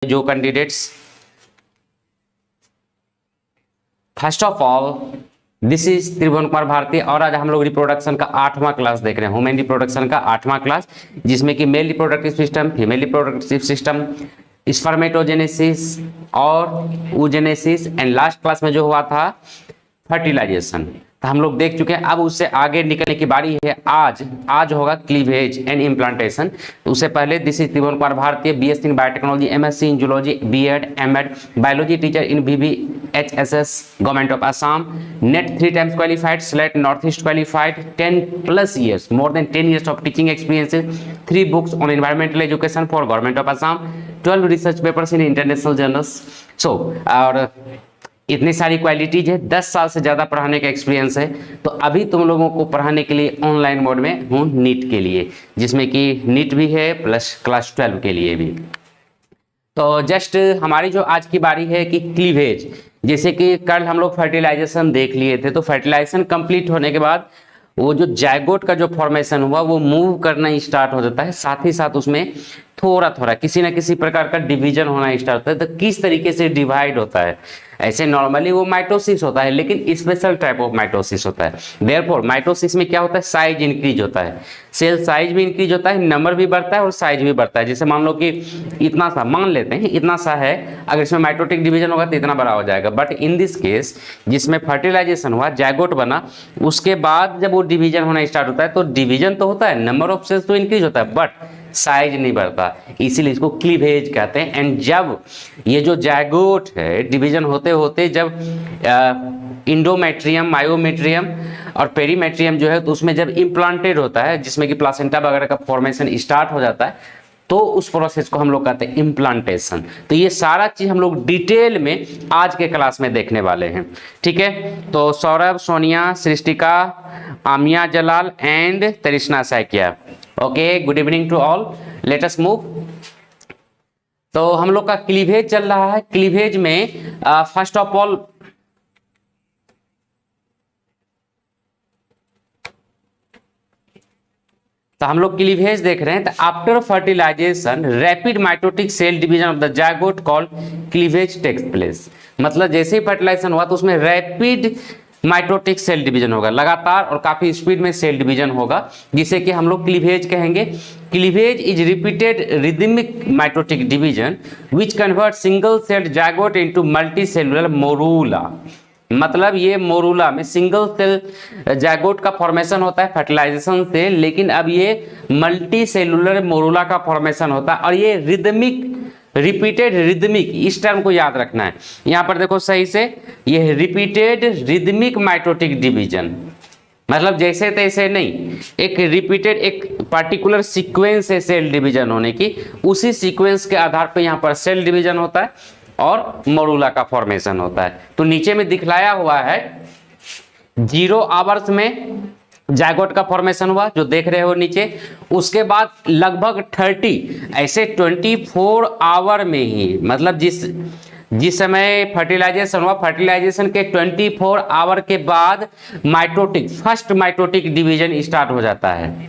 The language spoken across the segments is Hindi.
जो candidates, first of all this is Tribhuvan Kumar Bharti और आज हम लोग रिप्रोडक्शन का 8वां क्लास देख रहे हैं, ह्यूमन रिप्रोडक्शन का 8वां क्लास, जिसमें कि male reproductive system, female reproductive system, spermatogenesis और oogenesis एंड लास्ट क्लास में जो हुआ था फर्टिलाइजेशन, तो हम लोग देख चुके हैं। अब उससे आगे निकलने की बारी है। आज होगा क्लीवेज एंड इम्प्लांटेशन। तो उससे पहले this is Tribhuvan Kumar Bharti, BSc in biotechnology, MSc in zoology, BEd, MEd, biology teacher in BBHSS, government of Assam, NET 3 times qualified, SLET north east qualified, 10+ years, more than 10 years of teaching experiences, 3 books on environmental education for government of Assam, 12 research papers in international journals. So और इतनी सारी क्वालिटीज है, 10 साल से ज़्यादा पढ़ाने का एक्सपीरियंस है। तो अभी तुम लोगों को पढ़ाने के लिए ऑनलाइन मोड में हूँ नीट के लिए, जिसमें कि नीट भी है प्लस क्लास 12 के लिए भी। तो जस्ट हमारी जो आज की बारी है कि क्लीवेज, जैसे कि कल हम लोग फर्टिलाइजेशन देख लिए थे, तो फर्टिलाइजेशन कंप्लीट होने के बाद वो जो जायगोट का जो फॉर्मेशन हुआ वो मूव करना स्टार्ट हो जाता है, साथ ही साथ उसमें थोड़ा थोड़ा किसी ना किसी प्रकार का डिवीजन होना स्टार्ट होता है। तो किस तरीके से डिवाइड होता है, ऐसे नॉर्मली वो माइटोसिस होता है, लेकिन स्पेशल टाइप ऑफ माइटोसिस होता है। देयरफॉर माइटोसिस में क्या होता है, साइज इंक्रीज होता है, सेल साइज भी इंक्रीज होता है, नंबर भी बढ़ता है और साइज भी बढ़ता है। जैसे मान लो कि इतना सा मान लेते हैं, इतना सा है, अगर इसमें माइटोटिक डिवीजन होगा तो इतना बड़ा हो जाएगा। बट इन दिस केस जिसमें फर्टिलाइजेशन हुआ, जायगोट बना, उसके बाद जब वो डिवीजन होना स्टार्ट होता है तो डिवीजन तो होता है, नंबर ऑफ सेल्स तो इंक्रीज होता है, बट साइज नहीं बढ़ता, इसीलिए इसको क्लीवेज कहते हैं। एंड जब ये जो जायगोट है डिवीजन होते होते जब इंडोमेट्रियम, मायोमेट्रियम और पेरीमेट्रियम जो है, तो उसमें जब इम्प्लांटेड होता है, जिसमें कि प्लासेंटा वगैरह का फॉर्मेशन स्टार्ट हो जाता है, तो उस प्रोसेस को हम लोग कहते हैं इम्प्लांटेशन। तो ये सारा चीज हम लोग डिटेल में आज के क्लास में देखने वाले हैं, ठीक है। तो Saurabh, Sonia, Srishtika, Amiya Jalal and Tarishna Saikia, okay, good evening to all, let us move. तो हम लोग का क्लीवेज चल रहा है। क्लीवेज में फर्स्ट ऑफ ऑल तो हम लोग क्लीवेज देख रहे हैं। तो after fertilisation rapid mitotic cell division of the zygote called cleavage takes place. मतलब जैसे ही फर्टिलाइजेशन हुआ तो उसमें रैपिड माइटोटिक सेल डिवीजन होगा, लगातार और काफी स्पीड में सेल डिवीजन होगा, जिसे कि हम लोग क्लीवेज कहेंगे। Cleavage is repeated rhythmic mitotic division which convert single cell zygote into multicellular morula. मतलब ये मोरूला में सिंगल सेल जायगोट का फॉर्मेशन होता है फर्टिलाइजेशन से, लेकिन अब ये मल्टी सेलुलर मोरूला का फॉर्मेशन होता है और ये रिदमिक, रिपीटेड रिदमिक, इस टर्म को याद रखना है। यहां पर देखो सही से, ये रिपीटेड रिदमिक माइटोटिक डिवीजन, मतलब जैसे तैसे नहीं, एक रिपीटेड एक पार्टिकुलर सीक्वेंस है सेल डिवीजन होने की, उसी सीक्वेंस के आधार पर यहां पर सेल डिवीजन होता है और मोरूला का फॉर्मेशन होता है। तो नीचे में दिखलाया हुआ है 0 आवर्स में जायगोट का फॉर्मेशन हुआ, जो देख रहे हो नीचे। उसके बाद लगभग 30 ऐसे 24 आवर में ही, मतलब जिस समय फर्टिलाइजेशन हुआ, फर्टिलाइजेशन के 24 आवर के बाद mitotic, first mitotic division start हो जाता है,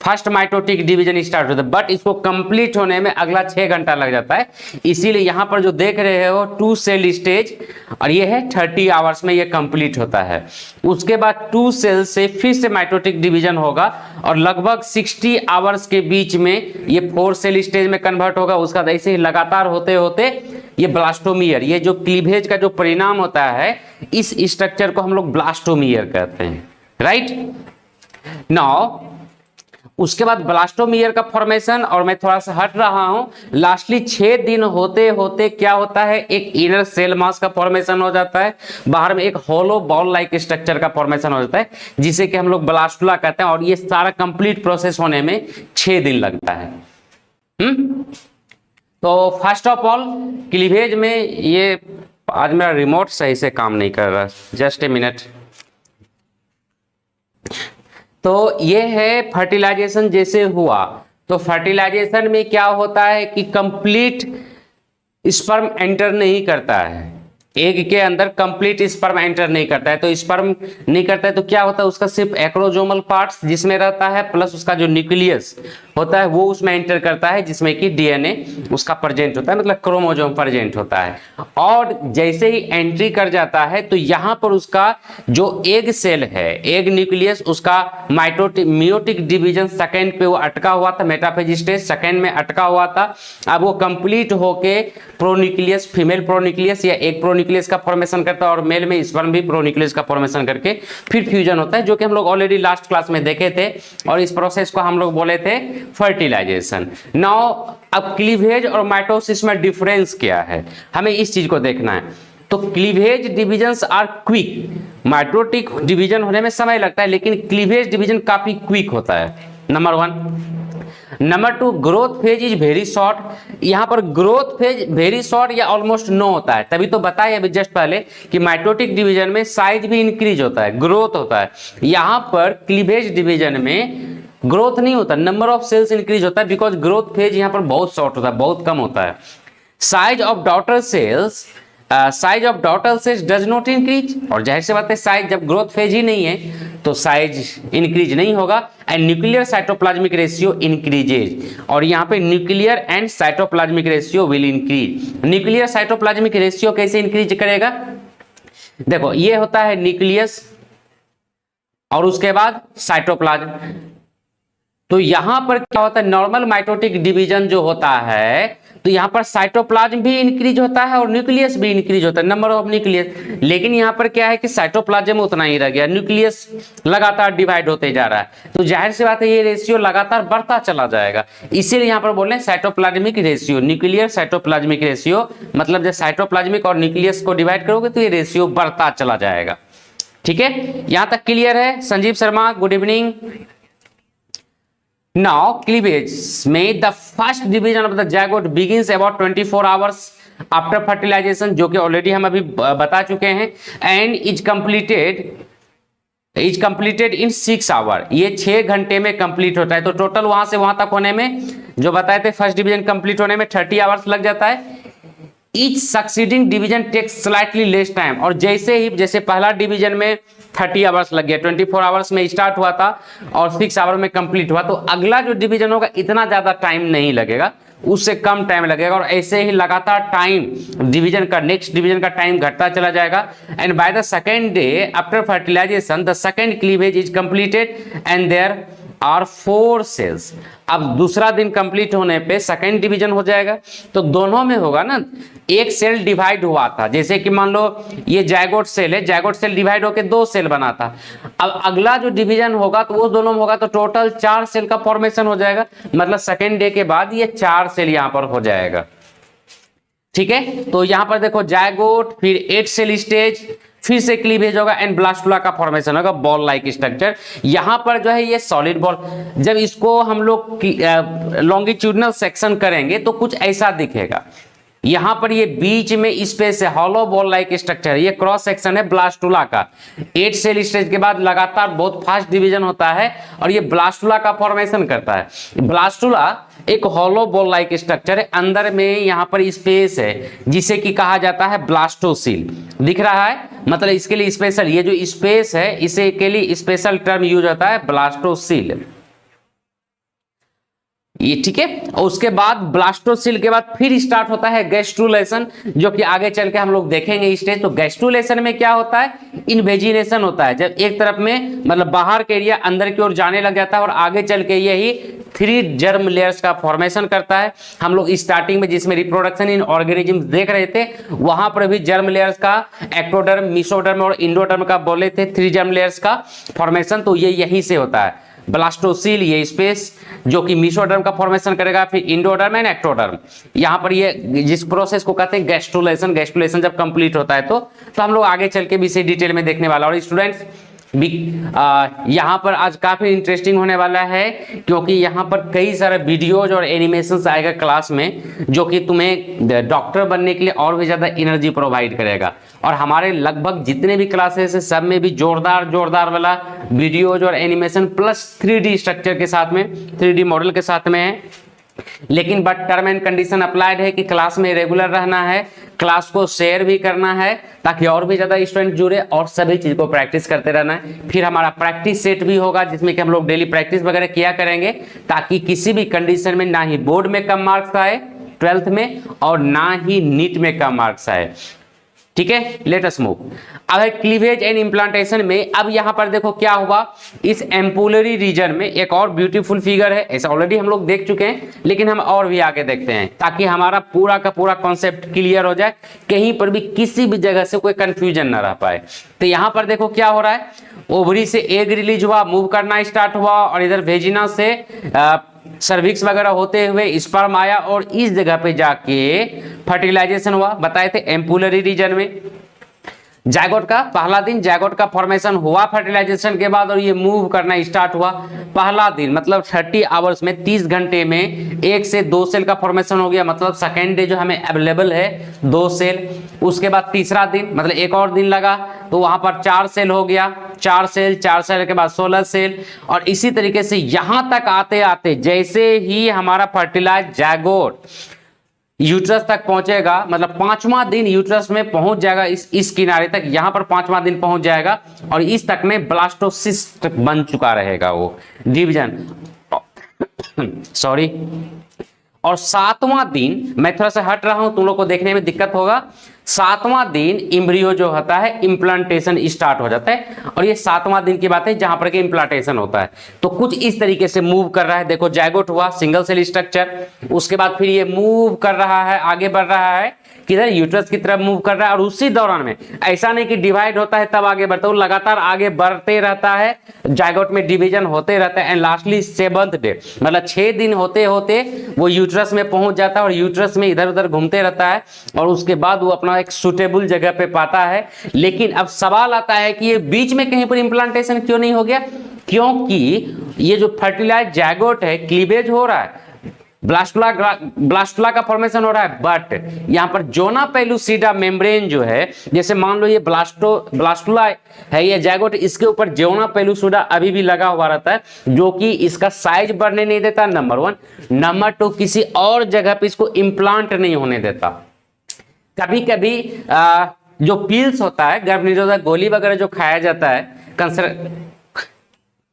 फर्स्ट माइटोटिक डिवीजन स्टार्ट होता है। बट इसको कंप्लीट होने में अगला 6 घंटा लग जाता है। इसीलिए यहां पर जो देख रहे हो 2 सेल स्टेज, और ये है 30 आवर्स में ये कंप्लीट होता है। उसके बाद 2 सेल से फिर से माइटोटिक डिवीजन होगा और लगभग 60 आवर्स के बीच में ये 4 सेल स्टेज में कन्वर्ट होगा। उसका ऐसे ही लगातार होते होते ये ब्लास्टोमियर, ये जो क्लीवेज का जो परिणाम होता है, इस स्ट्रक्चर को हम लोग ब्लास्टोमियर कहते हैं, राइट। नाउ उसके बाद ब्लास्टोमियर का फॉर्मेशन, और मैं थोड़ा सा हट रहा हूं, लास्टली 6 दिन होते होते क्या होता है, एक इनर सेल मास का फॉर्मेशन हो जाता है, बाहर में एक होलो बॉल लाइक स्ट्रक्चर का फॉर्मेशन हो जाता है, जिसे कि हम लोग ब्लास्टुला कहते हैं। और ये सारा कंप्लीट प्रोसेस होने में 6 दिन लगता है। तो फर्स्ट ऑफ ऑल क्लीवेज में ये, आज मेरा रिमोट सही से काम नहीं कर रहा, जस्ट ए मिनट। तो ये है फर्टिलाइजेशन जैसे हुआ, तो फर्टिलाइजेशन में क्या होता है कि कंप्लीट स्पर्म एंटर नहीं करता है, एग के अंदर कंप्लीट स्पर्म एंटर नहीं करता है। तो स्पर्म नहीं करता है तो क्या होता है, उसका सिर्फ एक्रोजोमल पार्ट्स जिसमें रहता है प्लस उसका जो न्यूक्लियस होता है वो उसमें एंटर करता है, जिसमें कि डीएनए उसका प्रेजेंट होता है, मतलब क्रोमोसोम प्रेजेंट होता है। और जैसे ही एंट्री कर जाता है तो यहाँ पर उसका जो एग सेल है, एग न्यूक्लियस, उसका मियोटिक डिवीजन सेकेंड पे वो अटका हुआ था, मेटाफेज स्टेज सेकेंड में अटका हुआ था। अब वो कंप्लीट होके प्रोन्यूक्लियस, फीमेल प्रोन्यूक्लियस या एक प्रोन्यूक्लियस का फॉर्मेशन करता है और मेल में स्पर्म भी प्रोन्यूक्लियस का फॉर्मेशन करके फिर फ्यूजन होता है, जो कि हम लोग ऑलरेडी लास्ट क्लास में देखे थे और इस प्रोसेस को हम लोग बोले थे फर्टिलाइजेशन। नाउ अब क्लीवेज और माइटोसिस में डिफरेंस क्या है, हमें इस चीज को देखना है। तो cleavage divisions are quick, mitotic division होने में समय लगता है लेकिन क्लीवेज डिवीजन काफी क्विक होता है, number 1। Number 2, growth phase is very short. यहां पर ग्रोथ फेज वेरी शॉर्ट या ऑलमोस्ट नो होता है, तभी तो बताया अभी जस्ट पहले कि माइटोटिक डिवीजन में साइज भी इंक्रीज होता है, ग्रोथ होता है। यहां पर क्लीवेज डिवीजन में ग्रोथ नहीं होता, नंबर ऑफ सेल्स इंक्रीज होता है, बिकॉज ग्रोथ फेज यहां पर बहुत शॉर्ट होता है, बहुत कम होता है। Size of daughter cells does not increase, और जाहिर सी बात है साइज जब ग्रोथ फेज ही नहीं है तो साइज इंक्रीज नहीं होगा। And nuclear cytoplasmic ratio increases, और यहाँ पे nuclear and cytoplasmic ratio will increase. Nuclear cytoplasmic ratio कैसे इंक्रीज करेगा, देखो ये होता है न्यूक्लियस और उसके बाद साइटोप्लाज्म। तो यहां पर क्या होता है, नॉर्मल माइटोटिक डिवीजन जो होता है तो यहां पर साइटोप्लाज्म भी इंक्रीज होता है और न्यूक्लियस भी इंक्रीज होता है, नंबर ऑफ न्यूक्लियस। लेकिन यहां पर क्या है कि साइटोप्लाज्म उतना ही रह गया, न्यूक्लियस लगातार डिवाइड होते जा रहा है। तो जाहिर सी बात है ये रेशियो लगातार बढ़ता चला जाएगा, इसीलिए यहां पर बोल रहे हैं cytoplasmic ratio, nuclear cytoplasmic ratio, मतलब जब साइटोप्लाज्मिक और न्यूक्लियस को डिवाइड करोगे तो ये रेशियो बढ़ता चला जाएगा। ठीक है, यहां तक क्लियर है। Sanjeev Sharma, good evening. Now cleavage में the first division of the zygote begins about 24 hours after fertilization, जो कि ऑलरेडी हम अभी बता चुके हैं, and is completed in 6 hours, ये 6 घंटे में कंप्लीट होता है। तो टोटल वहां से वहां तक होने में जो बताए थे फर्स्ट डिवीजन कंप्लीट होने में 30 आवर्स लग जाता है। Each succeeding division takes slightly less time, और जैसे पहला डिवीजन में 30 आवर्स लग गया, 24 आवर्स में स्टार्ट हुआ था और 6 आवर में कंप्लीट हुआ, तो अगला जो डिवीजन होगा इतना ज्यादा टाइम नहीं लगेगा, उससे कम टाइम लगेगा। और ऐसे ही लगातार टाइम डिवीजन का, नेक्स्ट डिवीजन का टाइम घटता चला जाएगा। And by the second day after fertilisation the second cleavage is completed and there are 4 cells. अब दूसरा दिन कंप्लीट होने पे सेकेंड डिवीजन हो जाएगा, तो दोनों में होगा ना, एक सेल डिवाइड हुआ था, जैसे कि मान लो ये जायगोट सेल है, जायगोट सेल डिवाइड होकर 2 सेल बना था। अब अगला जो डिवीजन होगा तो वो दोनों में होगा, तो टोटल 4 सेल का फॉर्मेशन हो जाएगा, मतलब सेकेंड डे के बाद ये 4 सेल यहां पर हो जाएगा। ठीक है, तो यहां पर देखो जायगोट, फिर 8 सेल स्टेज, फिर से क्लीवेज होगा एंड ब्लास्टुला का फॉर्मेशन होगा, बॉल लाइक स्ट्रक्चर। यहां पर जो है ये सॉलिड बॉल, जब इसको हम लोग लॉन्गिट्यूडनल सेक्शन करेंगे तो कुछ ऐसा दिखेगा। यहां पर ये बीच में स्पेस है, हॉलो बॉल लाइक स्ट्रक्चर, ये क्रॉस सेक्शन है ब्लास्टुला का। 8 सेल स्टेज के बाद लगातार बहुत फास्ट डिवीजन होता है और ये ब्लास्टुला का फॉर्मेशन करता है। ब्लास्टुला एक हॉलो बॉल लाइक स्ट्रक्चर है, अंदर में यहां पर स्पेस है जिसे कि कहा जाता है ब्लास्टोसील। दिख रहा है, मतलब इसके लिए स्पेशल, ये जो स्पेस है इसे के लिए स्पेशल टर्म यूज होता है ब्लास्टोसील, ये ठीक है। और उसके बाद ब्लास्टोसील के बाद फिर स्टार्ट होता है गैस्ट्रुलेशन, जो कि आगे चल के हम लोग देखेंगे स्टेज। तो गैस्ट्रुलेशन में क्या होता है, इन्वेजिनेशन होता है, जब एक तरफ में मतलब बाहर के एरिया अंदर की ओर जाने लग जाता है और आगे चल के यही 3 जर्म लेयर्स का फॉर्मेशन करता है। हम लोग स्टार्टिंग में जिसमें रिप्रोडक्शन इन ऑर्गेनिज्म देख रहे थे वहां पर भी जर्म लेयर्स का, एक्टोडर्म, मेसोडर्म और इंडोडर्म का बोले थे 3 जर्म लेयर्स का फॉर्मेशन, तो ये यहीं से होता है। ब्लास्टोसील ये स्पेस जो कि मेसोडर्म का फॉर्मेशन करेगा, फिर इंडोडर्म एंड एक्टोडर्म। यहाँ पर ये जिस प्रोसेस को कहते हैं गैस्ट्रुलेशन, गैस्ट्रुलेशन जब कंप्लीट होता है तो हम लोग आगे चल के भी इसे डिटेल में देखने वाला। और स्टूडेंट्स यहाँ पर आज काफी इंटरेस्टिंग होने वाला है, क्योंकि यहाँ पर कई सारे वीडियोज और एनिमेशंस आएगा क्लास में, जो कि तुम्हें डॉक्टर बनने के लिए और भी ज्यादा एनर्जी प्रोवाइड करेगा। और हमारे लगभग जितने भी क्लासेस है सब में भी जोरदार वाला वीडियोज और एनिमेशन प्लस 3D स्ट्रक्चर के साथ में, 3D मॉडल के साथ में है। लेकिन but term and condition applied है कि क्लास में रेगुलर रहना है, क्लास को शेयर भी करना है ताकि और भी ज्यादा स्टूडेंट जुड़े और सभी चीज को प्रैक्टिस करते रहना है। फिर हमारा प्रैक्टिस सेट भी होगा जिसमें कि हम लोग डेली प्रैक्टिस वगैरह किया करेंगे ताकि किसी भी कंडीशन में ना ही बोर्ड में कम मार्क्स आए 12th में और ना ही नीट में कम मार्क्स आए। ठीक है, लेट अस मूव। अब है क्लीवेज एंड इम्प्लांटेशन में। अब यहां पर देखो क्या हुआ, इस एम्पुलरी रीजन में एक और ब्यूटीफुल फिगर है, ऐसा ऑलरेडी हम लोग देख चुके हैं लेकिन हम और भी आगे देखते हैं ताकि हमारा पूरा का पूरा कॉन्सेप्ट क्लियर हो जाए, कहीं पर भी किसी भी जगह से कोई कंफ्यूजन ना रह पाए। तो यहां पर देखो क्या हो रहा है, ओवरी से एग रिलीज हुआ, मूव करना स्टार्ट हुआ और इधर वेजिना से सर्विक्स वगैरह होते हुए स्पर्म आया और इस जगह पे जाके फर्टिलाइजेशन हुआ। बताए थे एम्पुलरी रीजन में जायगोट का पहला दिन जायगोट का फॉर्मेशन हुआ फर्टिलाइजेशन के बाद और ये मूव करना स्टार्ट हुआ। पहला दिन मतलब 30 आवर्स में 30 घंटे में 1 से 2 सेल का फॉर्मेशन हो गया, मतलब सेकेंड डे जो हमें अवेलेबल है 2 सेल। उसके बाद तीसरा दिन मतलब एक और दिन लगा तो वहां पर 4 सेल हो गया, 4 सेल के बाद 16 सेल और इसी तरीके से यहां तक आते आते जैसे ही हमारा फर्टिलाइज जायगोट यूट्रस तक पहुंचेगा, मतलब 5वां दिन यूट्रस में पहुंच जाएगा, इस किनारे तक, यहां पर 5वां दिन पहुंच जाएगा और इस तक में ब्लास्टोसिस्ट बन चुका रहेगा वो डिवीजन सॉरी। और 7वां दिन, मैं थोड़ा सा हट रहा हूं, तुम लोग को देखने में दिक्कत होगा, 7वां दिन इम्ब्रियो जो होता है इम्प्लांटेशन स्टार्ट हो जाता है और ये 7वां दिन की बात है जहां पर कि इम्प्लांटेशन होता है। तो कुछ इस तरीके से मूव कर रहा है, देखो जायगोट हुआ सिंगल सेल स्ट्रक्चर, उसके बाद फिर ये मूव कर रहा है, आगे बढ़ रहा है किधर, यूट्रस की तरफ मूव कर रहा है और उसी दौरान में ऐसा नहीं कि डिवाइड होता है तब आगे बढ़ता है, वो लगातार आगे बढ़ते रहता है, जायगोट में डिवीजन होते रहता है एंड लास्टली 7th डे मतलब 6 दिन होते होते वो यूट्रस में पहुंच जाता है और यूट्रस में इधर उधर घूमते रहता है और उसके बाद वो अपना एक सुटेबल जगह पे पाता है। लेकिन अब सवाल आता है कि ये बीच में कहीं पर इम्प्लांटेशन क्यों नहीं हो गया, क्योंकि ये जो फर्टिलाइज जायगोट है क्लीवेज हो रहा है, ब्लास्टुला का फॉर्मेशन हो रहा है, बट यहां पर जोना पेलुसिडा मेम्ब्रेन जो है, जैसे मान लो ये ब्लास्टुला है, ये जायगोट, इसके ऊपर जोना पेलुसिडा अभी भी लगा हुआ रहता है जो कि इसका साइज बढ़ने नहीं देता, नंबर 1। नंबर 2 किसी और जगह पे इसको इम्प्लांट नहीं होने देता। कभी कभी जो पिल्स होता है, गर्भ निरोधक गोली वगैरह जो खाया जाता है,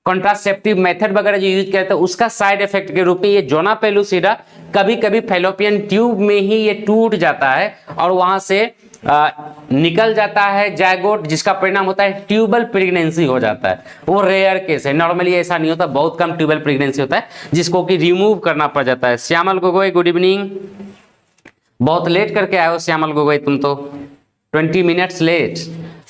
कॉन्ट्रासेप्टिव मेथड वगैरह जो यूज करते हैं उसका साइड इफेक्ट के रूप में ये जोना पेलुसिडा कभी कभी फैलोपियन ट्यूब में ही ये टूट जाता है और वहां से निकल जाता है जायगोट, जिसका परिणाम होता है ट्यूबल प्रेगनेंसी हो जाता है। वो रेयर केस है, नॉर्मली ऐसा नहीं होता, बहुत कम ट्यूबल प्रेगनेंसी होता है जिसको कि रिमूव करना पड़ जाता है। श्यामल गोगोई गुड इवनिंग, बहुत लेट करके आए हो श्यामल गोगोई, तुम तो 20 मिनट्स लेट।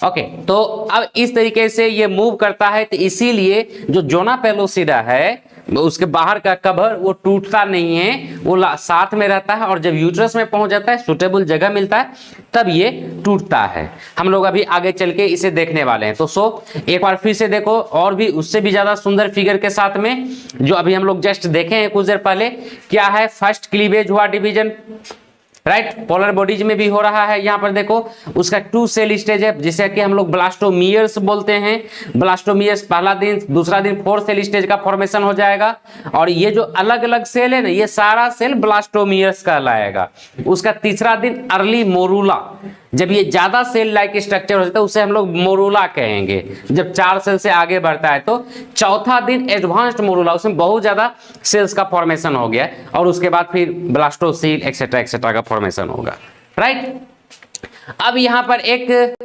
ओके, तो अब इस तरीके से ये मूव करता है, तो इसीलिए जो जोना पेलुसिडा है उसके बाहर का कवर वो टूटता नहीं है, वो साथ में रहता है और जब यूट्रस में पहुंच जाता है, सुटेबल जगह मिलता है, तब ये टूटता है। हम लोग अभी आगे चल के इसे देखने वाले हैं। तो एक बार फिर से देखो, और भी उससे भी ज्यादा सुंदर फिगर के साथ में जो अभी हम लोग जस्ट देखे हैं कुछ देर पहले, क्या है, फर्स्ट क्लीवेज हुआ डिवीजन, राइट, पोलर बॉडीज में भी हो रहा है। यहां पर देखो उसका 2 सेल स्टेज है जिसे कि हम लोग ब्लास्टोमियर्स बोलते हैं। ब्लास्टोमियर्स पहला दिन, दूसरा दिन 4 सेल स्टेज का फॉर्मेशन हो जाएगा और ये जो अलग अलग सेल है ना, ये सारा सेल ब्लास्टोमियर्स कहलाएगा। उसका तीसरा दिन अर्ली मोरूला, जब ये ज्यादा सेल लाइक स्ट्रक्चर हो जाता है उसे हम लोग मोरूला कहेंगे, जब 4 सेल से आगे बढ़ता है। तो चौथा दिन एडवांस्ड मोरूला, उसमें बहुत ज्यादा सेल्स का फॉर्मेशन हो गया और उसके बाद फिर ब्लास्टोसील एक्सेट्रा एक्सेट्रा का फॉर्मेशन होगा, राइट। अब यहां पर एक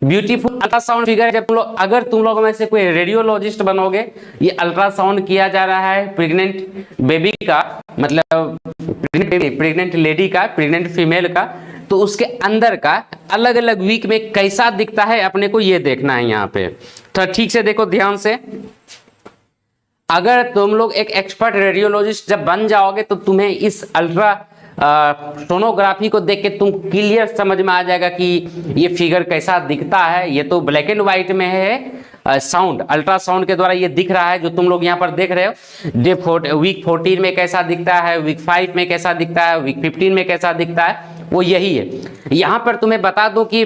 ब्यूटीफुल अल्ट्रासाउंड फिगर है, जब अगर तुम लोगों में से कोई रेडियोलॉजिस्ट बनोगे, ये अल्ट्रासाउंड किया जा रहा है प्रेग्नेंट बेबी का, मतलब प्रेग्नेंट लेडी का, प्रेग्नेंट फीमेल का, तो उसके अंदर का अलग अलग वीक में कैसा दिखता है अपने को ये देखना है। यहाँ पे तो ठीक से देखो ध्यान से, अगर तुम लोग एक एक्सपर्ट रेडियोलॉजिस्ट जब बन जाओगे तो तुम्हें इस अल्ट्रा सोनोग्राफी को देख के तुम क्लियर समझ में आ जाएगा कि ये फिगर कैसा दिखता है। ये तो ब्लैक एंड व्हाइट में है, साउंड अल्ट्रासाउंड के द्वारा ये दिख रहा है जो तुम लोग यहाँ पर देख रहे हो। वीक 14 में कैसा दिखता है, वीक 5 में कैसा दिखता है, वीक 15 में कैसा दिखता है, वो यही है। यहाँ पर तुम्हें बता दूं कि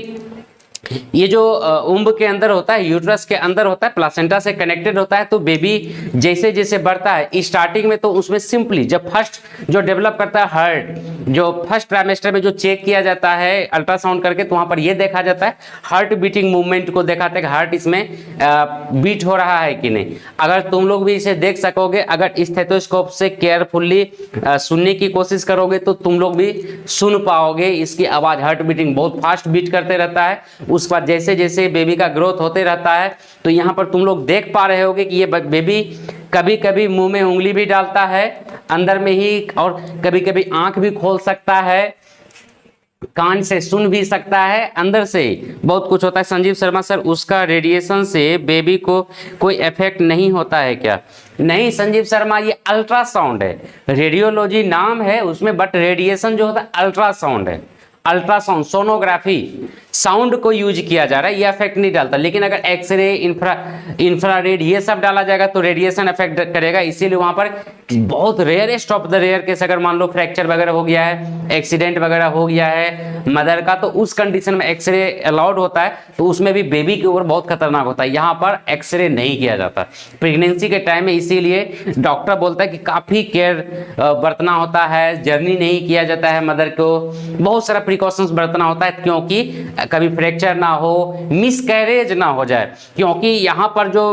ये जो उम्ब के अंदर होता है, यूट्रस के अंदर होता है, प्लासेंटा से कनेक्टेड होता है। तो बेबी जैसे जैसे बढ़ता है स्टार्टिंग में तो उसमें सिंपली जब फर्स्ट जो डेवलप करता है हार्ट, जो फर्स्ट ट्राइमेस्टर में जो चेक किया जाता है अल्ट्रासाउंड करके, तो वहां पर ये देखा जाता है हार्ट बीटिंग मूवमेंट को दिखाते हैं कि हार्ट इसमें बीट हो रहा है कि नहीं। अगर तुम लोग भी इसे देख सकोगे, अगर स्टेथोस्कोप से केयरफुल्ली सुनने की कोशिश करोगे तो तुम लोग भी सुन पाओगे इसकी आवाज। हार्ट बीटिंग बहुत फास्ट बीट करते रहता है। उसके बाद जैसे जैसे बेबी का ग्रोथ होते रहता है तो यहाँ पर तुम लोग देख पा रहे होगे कि ये बेबी कभी कभी मुंह में उंगली भी डालता है अंदर में ही, और कभी कभी आंख भी खोल सकता है, कान से सुन भी सकता है, अंदर से बहुत कुछ होता है। संजीव शर्मा सर, उसका रेडिएशन से बेबी को कोई इफेक्ट नहीं होता है क्या? नहीं संजीव शर्मा, ये अल्ट्रासाउंड है, रेडियोलॉजी नाम है उसमें, बट रेडिएशन जो होता है अल्ट्रासाउंड है। अल्ट्रासाउंड, सोनोग्राफी, साउंड को यूज किया जा रहा है, ये इफेक्ट नहीं डालता। लेकिन अगर एक्सरे, इंफ्रारेड ये सब डाला जाएगा तो रेडिएशन इफेक्ट करेगा। इसीलिए वहां पर बहुत rarest of the rare case, अगर मान लो फ्रैक्चर वगैरह हो गया है, एक्सीडेंट वगैरह हो गया है मदर का, तो उस कंडीशन में एक्सरे अलाउड होता है, तो उसमें भी बेबी के ऊपर बहुत खतरनाक होता है। यहाँ पर एक्सरे नहीं किया जाता प्रेगनेंसी के टाइम में, इसीलिए डॉक्टर बोलता है कि काफी केयर बरतना होता है, जर्नी नहीं किया जाता है मदर को, बहुत सारा प्रिकॉशंस बरतना होता है, क्योंकि कभी फ्रैक्चर ना हो, मिसकैरेज ना हो जाए। क्योंकि यहाँ पर जो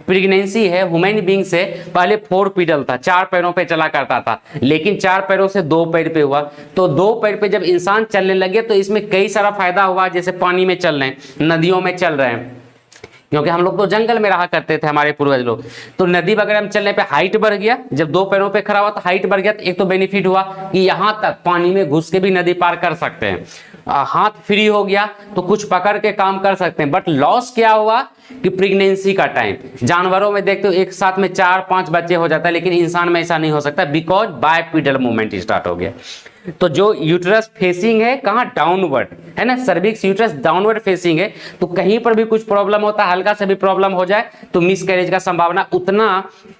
प्रेगनेंसी है ह्यूमन बीइंग से पहले 4 पीडल था, 4 पैरों पे चला करता था, लेकिन 4 पैरों से 2 पैर पे हुआ। तो 2 पैर पे जब इंसान चलने लगे तो इसमें कई सारा फायदा हुआ, जैसे पानी में चल रहे हैं, नदियों में चल रहे हैं, क्योंकि हम लोग तो जंगल में रहा करते थे हमारे पूर्वज लोग, तो नदी वगैरह में चलने पे हाइट बढ़ गया। जब 2 पैरों पे खड़ा हुआ तो हाइट बढ़ गया, तो एक तो बेनिफिट हुआ कि यहाँ तक पानी में घुस के भी नदी पार कर सकते हैं, हाथ फ्री हो गया तो कुछ पकड़ के काम कर सकते हैं। बट लॉस क्या हुआ कि प्रेगनेंसी का टाइम, जानवरों में देखते हो एक साथ में 4-5 बच्चे हो जाता है, लेकिन इंसान में ऐसा नहीं हो सकता, बिकॉज बाइपिडल मूवमेंट स्टार्ट हो गया। तो जो यूट्रस फेसिंग है कहाँ, डाउनवर्ड है ना, सर्विक्स यूट्रस डाउनवर्ड फेसिंग है, तो कहीं पर भी कुछ प्रॉब्लम होता है, हल्का सा भी प्रॉब्लम हो जाए तो मिसकैरेज का संभावना उतना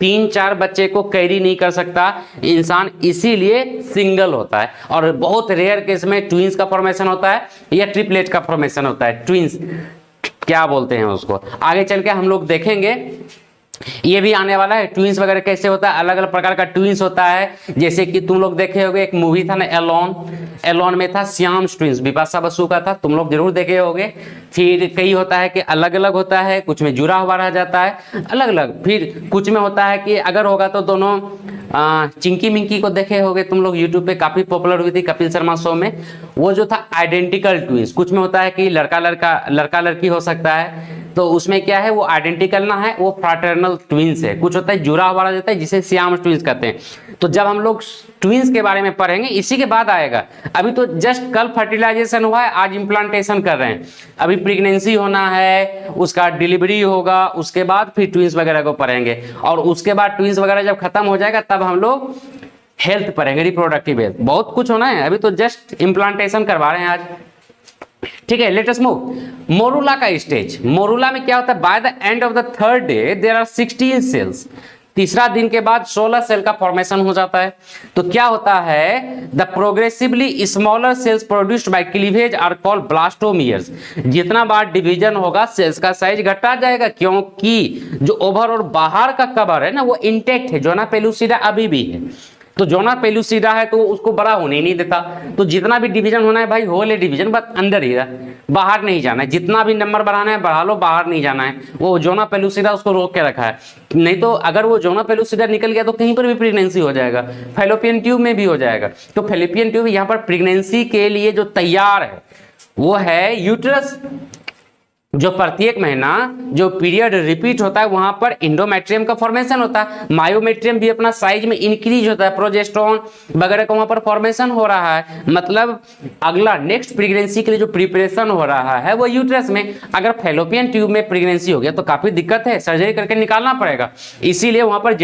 3-4 बच्चे को कैरी नहीं कर सकता इंसान, इसीलिए सिंगल होता है। और बहुत रेयर केस में ट्विंस का फॉर्मेशन होता है या ट्रिपलेट का फॉर्मेशन होता है। ट्विंस क्या बोलते हैं उसको, आगे चल के हम लोग देखेंगे, ये भी आने वाला है। ट्विंस वगैरह कैसे होता है, अलग अलग प्रकार का ट्विंस होता है। जैसे कि तुम लोग देखे होगे एक मूवी था ना एलोन, एलोन में था श्याम ट्विंस, बिपाशा बसु का था, तुम लोग जरूर देखे होगे। फिर कई होता है कि अलग अलग होता है, कुछ में जुड़ा हुआ रह जाता है अलग अलग। फिर कुछ में होता है कि अगर होगा तो दोनों चिंकी मिंकी को देखे होगे तुम लोग, यूट्यूब पे काफी पॉपुलर हुई थी कपिल शर्मा शो में, वो जो था आइडेंटिकल ट्विंस। कुछ में होता है कि लड़का लड़का लड़का लड़की हो सकता है, तो उसमें क्या है वो आइडेंटिकल ना है, वो फ्रैटर्नल ट्विंस है। कुछ होता है जुड़ा हुआ रह जाता है जिसे श्याम ट्विंस कहते हैं। तो जब हम लोग ट्विंस के बारे में पढ़ेंगे इसी के बाद आएगा। अभी तो जस्ट कल फर्टिलाइजेशन हुआ है, आज इम्प्लांटेशन कर रहे हैं, अभी प्रेगनेंसी होना है, उसका डिलीवरी होगा, उसके बाद फिर ट्विंस वगैरह को पढ़ेंगे, और उसके बाद ट्विंस वगैरह जब खत्म हो जाएगा तब हम लोग हेल्थ पढ़ेंगे, रिप्रोडक्टिव हेल्थ, बहुत कुछ होना है। अभी तो जस्ट इम्प्लांटेशन करवा रहे हैं आज, ठीक है। Let us move. मोरूला का स्टेज, मोरूला में क्या होता है, by the end of the 3rd day there are 16 cells. तीसरा दिन के बाद 16 सेल का फॉर्मेशन हो जाता है। तो क्या होता है, the progressively smaller cells produced by cleavage are called blastomeres. जितना बार डिवीजन होगा सेल्स का साइज घटा जाएगा, क्योंकि जो ओवर और बाहर का कवर है ना वो इंटेक्ट है, जोना पेलुसिडा अभी भी है। तो जोना पेलुसिडा है तो उसको बड़ा होने नहीं देता। तो जितना भी डिवीजन होना है भाई हो ले डिवीजन, बस अंदर ही रहा, बाहर नहीं जाना है। जितना भी नंबर बढ़ाना है बढ़ा लो, बाहर नहीं जाना है। वो जोना पेलुसिडा उसको रोक के रखा है, नहीं तो अगर वो जोना पेलुसिडा निकल गया तो कहीं पर भी प्रेगनेंसी हो जाएगा, फैलोपियन ट्यूब में भी हो जाएगा। तो फैलोपियन ट्यूब यहाँ पर प्रेगनेंसी के लिए जो तैयार है वो है यूट्रस। जो प्रत्येक महीना जो पीरियड रिपीट होता है वहां पर इंडोमेट्रियम का फॉर्मेशन होता है, मायोमेट्रियम भी अपना साइज में इंक्रीज होता है, प्रोजेस्टेरोन वगैरह का वहां पर फॉर्मेशन हो रहा है। मतलब अगला नेक्स्ट प्रेगनेंसी के लिए जो प्रिपरेशन हो रहा है वो यूट्रस में। अगर फैलोपियन ट्यूब में प्रेगनेंसी हो गया तो काफी दिक्कत है, सर्जरी करके निकालना पड़ेगा। इसीलिए वहां पर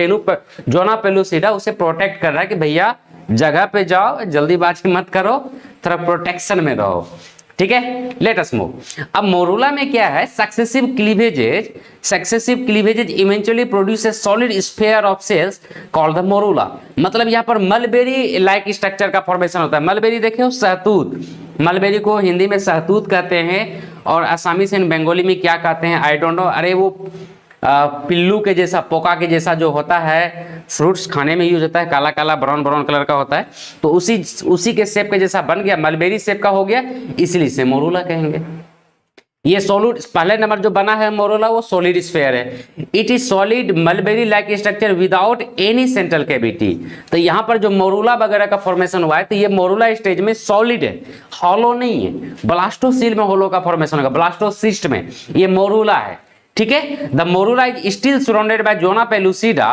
जोना पेलुसिडा उसे प्रोटेक्ट कर रहा है कि भैया जगह पे जाओ, जल्दीबाजी मत करो, थोड़ा प्रोटेक्शन में रहो। ठीक है, लेट अस मूव। अब मोरूला में क्या है, successive cleavages eventually produce a solid sphere of cells called the morula. मतलब यहाँ पर मलबेरी लाइक स्ट्रक्चर का फॉर्मेशन होता है। मलबेरी देखे हो, सहतूत, मलबेरी को हिंदी में सहतूत कहते हैं और असमी से बंगाली में क्या कहते हैं आई डोंट नो। अरे वो पिल्लू के जैसा, पोका के जैसा जो होता है, फ्रूट्स खाने में यूज होता है, काला काला ब्राउन ब्राउन कलर का होता है, तो उसी के शेप के जैसा बन गया, मलबेरी शेप का हो गया, इसलिए इसे मोरूला कहेंगे। ये सॉलिड, पहले नंबर जो बना है मोरूला वो सॉलिड स्फीयर है। It is solid mulberry like structure without any central cavity. तो यहाँ पर जो मोरूला वगैरह का फॉर्मेशन हुआ है, तो ये मोरूला स्टेज में सॉलिड है, हॉलो नहीं है। ब्लास्टोसील में होलो का फॉर्मेशन होगा, ब्लास्टोसिस्ट में ये मोरूला है, ठीक है। The morula is still surrounded by zona pellucida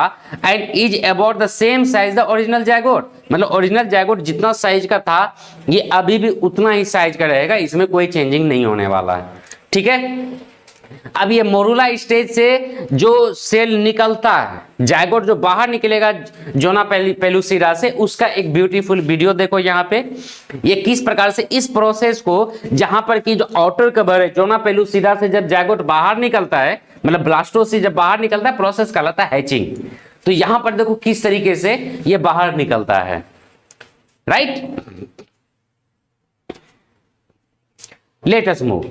and is about the same size the original zygote. मतलब ओरिजिनल जायगोट जितना साइज का था ये अभी भी उतना ही साइज का रहेगा, इसमें कोई चेंजिंग नहीं होने वाला है, ठीक है। अब ये मोरूला स्टेज से जो सेल निकलता है, जायगोट जो बाहर निकलेगा जोना पेलुसिडा से, उसका एक ब्यूटीफुल वीडियो देखो यहाँ पे। ये किस प्रकार से इस प्रोसेस को, जहां पर कि जो आउटर कवर है जोना पेलुसिडा से जब जायगोट बाहर निकलता है, मतलब ब्लास्टोसिस्ट जब बाहर निकलता है, प्रोसेस कहलाता है हैचिंग। तो यहां पर देखो किस तरीके से ये बाहर निकलता है, राइट। Late us move.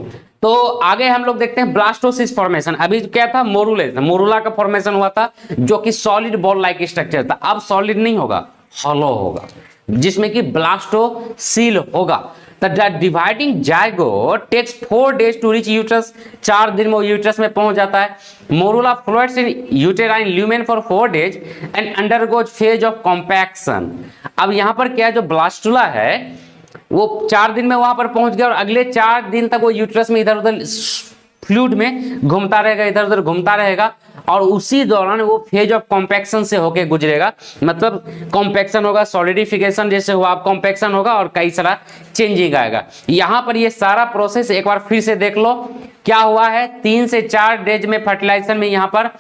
तो आगे हम लोग देखते हैं ब्लास्टोसिस फॉर्मेशन। अभी क्या था, मोरूला का फॉर्मेशन हुआ था जो कि सॉलिड बॉल लाइक स्ट्रक्चर था। अब सॉलिड नहीं होगा, हॉलो होगा, जिसमें कि ब्लास्टोसील होगा। The dividing zygote takes 4 days to reach uterus. 4 दिन में वो यूट्रस में पहुंच जाता है। Morula floats in uterine lumen for 4 days and undergoes phase of compaction. अब यहां पर क्या है, जो ब्लास्टुला है वो 4 दिन में वहां पर पहुंच गया और अगले 4 दिन तक वो यूट्रस में इधर उधर फ्लूइड में घूमता रहेगा, इधर उधर घूमता रहेगा, और उसी दौरान वो फेज ऑफ कॉम्पैक्शन से होके गुजरेगा। मतलब कॉम्पैक्शन होगा, सॉलिडिफिकेशन जैसे हुआ, अब कॉम्पैक्शन होगा और कई सारा चेंजिंग आएगा। यहां पर ये सारा प्रोसेस एक बार फिर से देख लो क्या हुआ है। 3 से 4 डेज में फर्टिलाइजेशन में यहाँ पर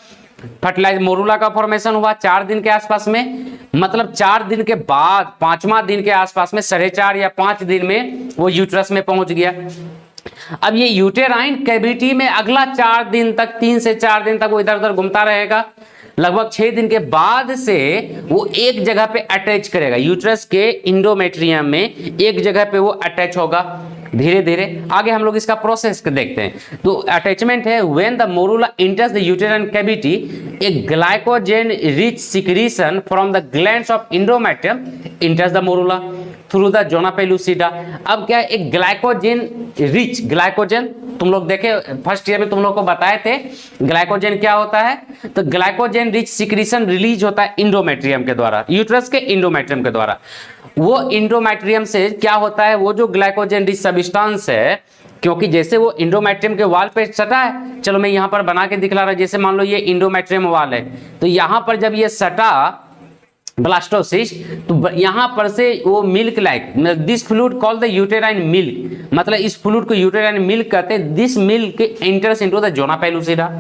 मोरूला का फॉर्मेशन हुआ 4 दिन के आसपास में। मतलब 4 दिन के बाद 5वां दिन के आसपास में, 4.5 या 5 दिन में वो यूट्रस में पहुंच गया। अब ये यूटेराइन कैविटी में अगला 4 दिन तक, 3 से 4 दिन तक वो इधर उधर घूमता रहेगा। लगभग 6 दिन के बाद से वो एक जगह पे अटैच करेगा, यूट्रस के इंडोमेट्रियम में एक जगह पे वो अटैच होगा। धीरे धीरे आगे हम लोग इसका प्रोसेस देखते हैं। तो अटैचमेंट है, when the morula enters the uterine cavity a glycogen rich secretion from the glands of endometrium enters the morula through the zona pellucida. अब क्या है, एक ग्लाइकोजेन रिच, ग्लाइकोजेन तुम लोग देखे फर्स्ट ईयर में तुम लोग को बताए थे ग्लाइकोजेन क्या होता है। तो ग्लाइकोजेन रिच सिक्रीशन रिलीज होता है इंडोमेट्रियम के द्वारा, यूट्रस के इंडोमेट्रियम के द्वारा। वो इंडोमेट्रियम से क्या होता है, वो जो ग्लाइकोजेन रिच सब्सटेंस है, क्योंकि जैसे वो इंडोमेट्रियम के वाल पे सटा है, चलो मैं यहां पर बना के दिखला रहा हूं, जैसे मान लो ये इंडोमेट्रियम वाल है, तो यहां पर जब ये सटा ब्लास्टोसिस्ट, तो यहां पर से वो milk like, this fluid called the uterine milk, मतलब इस फ्लूइड को यूटेराइन मिल्क कहते हैं। This milk enters into the zona pellucida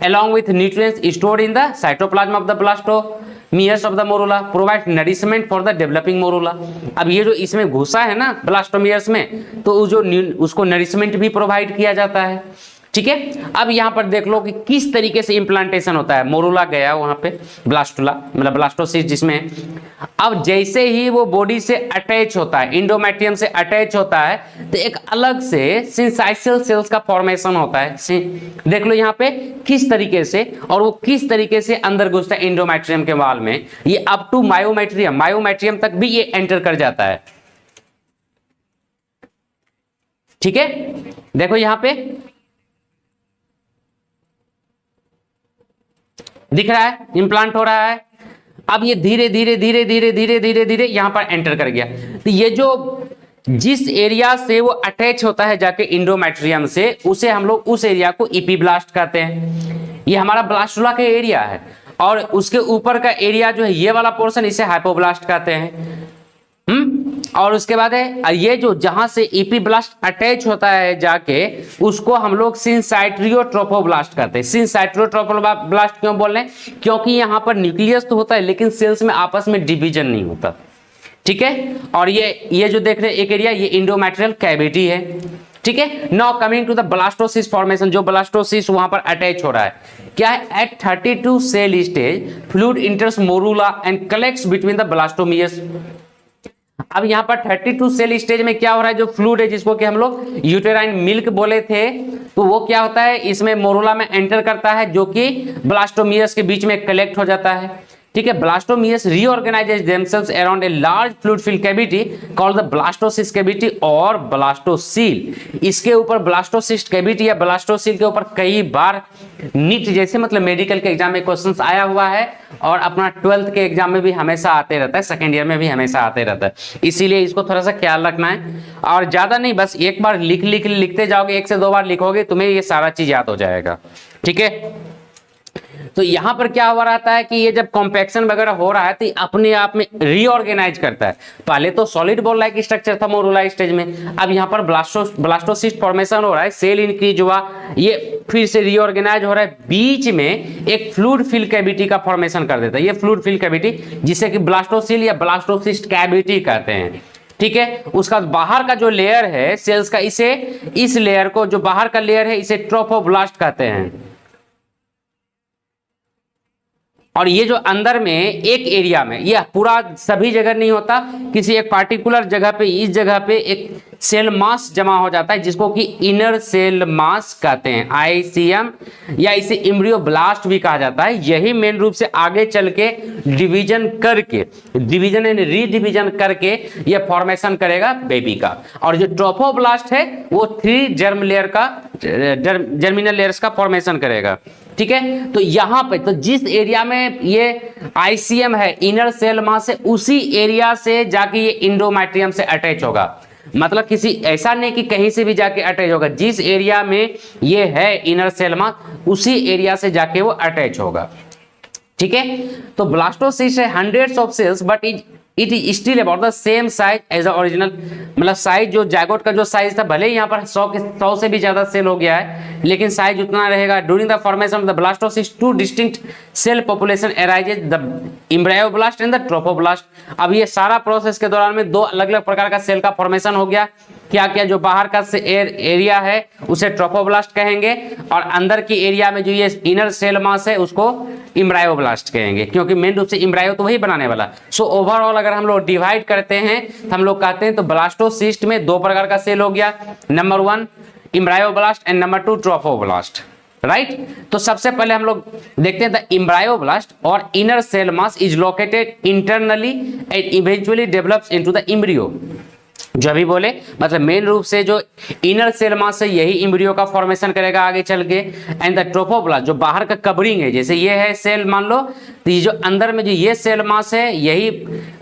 along with nutrients stored in the cytoplasm of the blastomeres of the morula provide nourishment for the developing morula। अब ये जो इसमें घुसा है ना ब्लास्टोमियर्स में, तो जो उसको नरिशमेंट भी प्रोवाइड किया जाता है, ठीक है। अब यहां पर देख लो कि किस तरीके से इंप्लांटेशन होता है। मोरूला गया वहां पे, ब्लास्टुला मतलब ब्लास्टोसिस्ट जिसमें, अब जैसे ही वो बॉडी से अटैच होता है, इंडोमेट्रियम से अटैच होता है, तो एक अलग से सिंसाइशियल सेल्स का फॉर्मेशन होता है। देख लो यहाँ पे किस तरीके से, और वो किस तरीके से अंदर घुसता है इंडोमेट्रियम के वाल में। ये अप टू मायोमेट्रियम तक भी ये एंटर कर जाता है, ठीक है। देखो यहाँ पे दिख रहा है, इंप्लांट हो रहा है। अब ये धीरे धीरे धीरे धीरे धीरे धीरे धीरे यहां पर एंटर कर गया। तो ये जो जिस एरिया से वो अटैच होता है जाके इंडोमेट्रियम से, उसे हम लोग उस एरिया को इपीब्लास्ट कहते हैं। ये हमारा ब्लास्टुला का एरिया है, और उसके ऊपर का एरिया जो है ये वाला पोर्शन, इसे हाइपोब्लास्ट कहते हैं। और उसके बाद है ये जो जहां से इपीब्लास्ट अटैच होता है जाके, उसको हम लोग सिंसाइट्रियोट्रोफोब्लास्ट कहते हैं। सिंसाइट्रियोट्रोफोब्लास्ट क्यों बोल रहे हैं, क्योंकि यहां पर न्यूक्लियस तो होता है लेकिन सेल्स में आपस में डिवीजन नहीं होता, ठीक है। और ये जो देख रहे हैं एक एरिया, ये इंडोमेट्रियल कैविटी है, ठीक है। Now coming to the blastocyst formation, जो ब्लास्टोसिस्ट वहां पर अटैच हो रहा है, क्या है, at 32 cell stage fluid enters morula and collects between the blastomeres. अब यहाँ पर 32 सेल स्टेज में क्या हो रहा है, जो फ्लूइड है जिसको कि हम लोग यूटेराइन मिल्क बोले थे, तो वो क्या होता है, इसमें मोरूला में एंटर करता है, जो कि ब्लास्टोमियर्स के बीच में कलेक्ट हो जाता है। ठीक है, blastomeres reorganises themselves around a large fluid filled cavity called the blastocyst cavity और ब्लास्टोसील। इसके ऊपर ब्लास्टोसिस्ट कैविटी या ब्लास्टोसील के ऊपर कई बार नीट जैसे मतलब मेडिकल के एग्जाम में क्वेश्चंस आया हुआ है, और अपना 12th के एग्जाम में भी हमेशा आते रहता है, सेकेंड ईयर में भी हमेशा आते रहता है, इसीलिए इसको थोड़ा सा ख्याल रखना है। और ज्यादा नहीं, बस एक बार लिखते जाओगे, 1 से 2 बार लिखोगे, तुम्हें ये सारा चीज याद हो जाएगा। ठीक है, तो यहां पर क्या हो रहा है कि ये जब कॉम्पैक्शन वगैरह हो रहा है तो अपने आप में रीऑर्गेनाइज करता है। पहले तो सॉलिड बॉल लाइक स्ट्रक्चर था मोरूला स्टेज में, अब यहां पर ब्लास्टोसिस्ट फॉर्मेशन हो रहा है, सेल इंक्रीज हुआ, ये फिर से रीऑर्गेनाइज हो रहा है, बीच में एक फ्लूइड फिल्ड कैविटी का फॉर्मेशन कर देता है। ये फ्लूइड फिल्ड कैविटी जिसे कि ब्लास्टोसील या ब्लास्टोसिस्ट कैविटी कहते हैं। ठीक है, उसका बाहर का जो लेयर है सेल्स का, इस लेयर को, जो बाहर का लेयर है, इसे ट्रोफोब्लास्ट कहते हैं। और ये जो अंदर में एक एरिया में, ये पूरा सभी जगह नहीं होता, किसी एक पार्टिकुलर जगह पे, इस जगह पे एक सेल मास जमा हो जाता है, जिसको कि इनर सेल मास कहते हैं, ICM, या इसे इम्ब्रियोब्लास्ट भी कहा जाता है। यही मेन रूप से आगे चल के डिवीजन करके, डिवीजन एंड रीडिवीजन करके ये फॉर्मेशन करेगा बेबी का। और जो ट्रोफोब्लास्ट है वो 3 जर्म लेयर का, जर्मिनल लेयर्स का फॉर्मेशन करेगा। ठीक है, तो यहां पे तो जिस एरिया में ये ICM है, इनर सेल मास है, उसी एरिया से जाके ये इंडोमेट्रियम से अटैच होगा। मतलब किसी ऐसा नहीं कि कहीं से भी जाके अटैच होगा, जिस एरिया में ये है इनर सेल मास, उसी एरिया से जाके वो अटैच होगा। ठीक है, तो ब्लास्टोसिस्ट है hundreds of cells but it is still about the same size as the original. मतलब साइज, जो जायगोट का जो साइज था, भले ही यहाँ पर 100 से भी ज्यादा सेल हो गया है, लेकिन साइज उतना रहेगा। During the formation of the blastocyst 2 distinct cell population arises, the embryoblast and the trophoblast. अब ये सारा प्रोसेस के दौरान में 2 अलग अलग प्रकार का सेल का फॉर्मेशन हो गया। क्या क्या, जो बाहर का एरिया है उसे ट्रोफोब्लास्ट कहेंगे, और अंदर की एरिया में जो ये इनर सेल मास है उसको एम्ब्रायोब्लास्ट कहेंगे, क्योंकि मेन रूप से एम्ब्रायो तो वही बनाने वाला। सो ओवरऑल अगर हम लोग डिवाइड करते हैं तो हम लोग कहते हैं तो ब्लास्टोसिस्ट में 2 प्रकार का सेल हो गया, number 1 embryoblast and number 2 trophoblast. Right, तो सबसे पहले हम लोग देखते हैं द एम्ब्रायोब्लास्ट और inner cell mass is located internally and eventually develops into the embryo. जो अभी बोले, मतलब मेन रूप से जो इनर सेल मास है यही एम्ब्रियो का फॉर्मेशन करेगा आगे चल के। एंड द ट्रोफोब्लास्ट जो बाहर का कवरिंग है, जैसे ये है सेल मान लो, तो ये जो अंदर में जो ये सेल मास है यही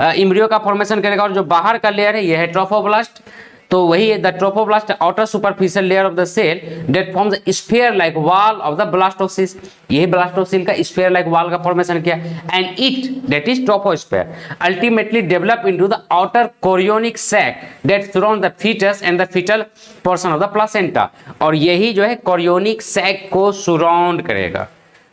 एम्ब्रियो का फॉर्मेशन करेगा, और जो बाहर का लेयर है यह है ट्रोफोब्लास्ट। तो वही है the trophoblast outer superficial layer of the cell that forms the sphere like wall of the blastocyst. यही ब्लास्टोसिल का स्फीयर लाइक वॉल का फॉर्मेशन किया। And it that is trophosphere ultimately develop into the outer chorionic sac that surround the foetus and the foetal portion of the placenta. और यही जो है कोरियोनिक सैक को सराउंड करेगा,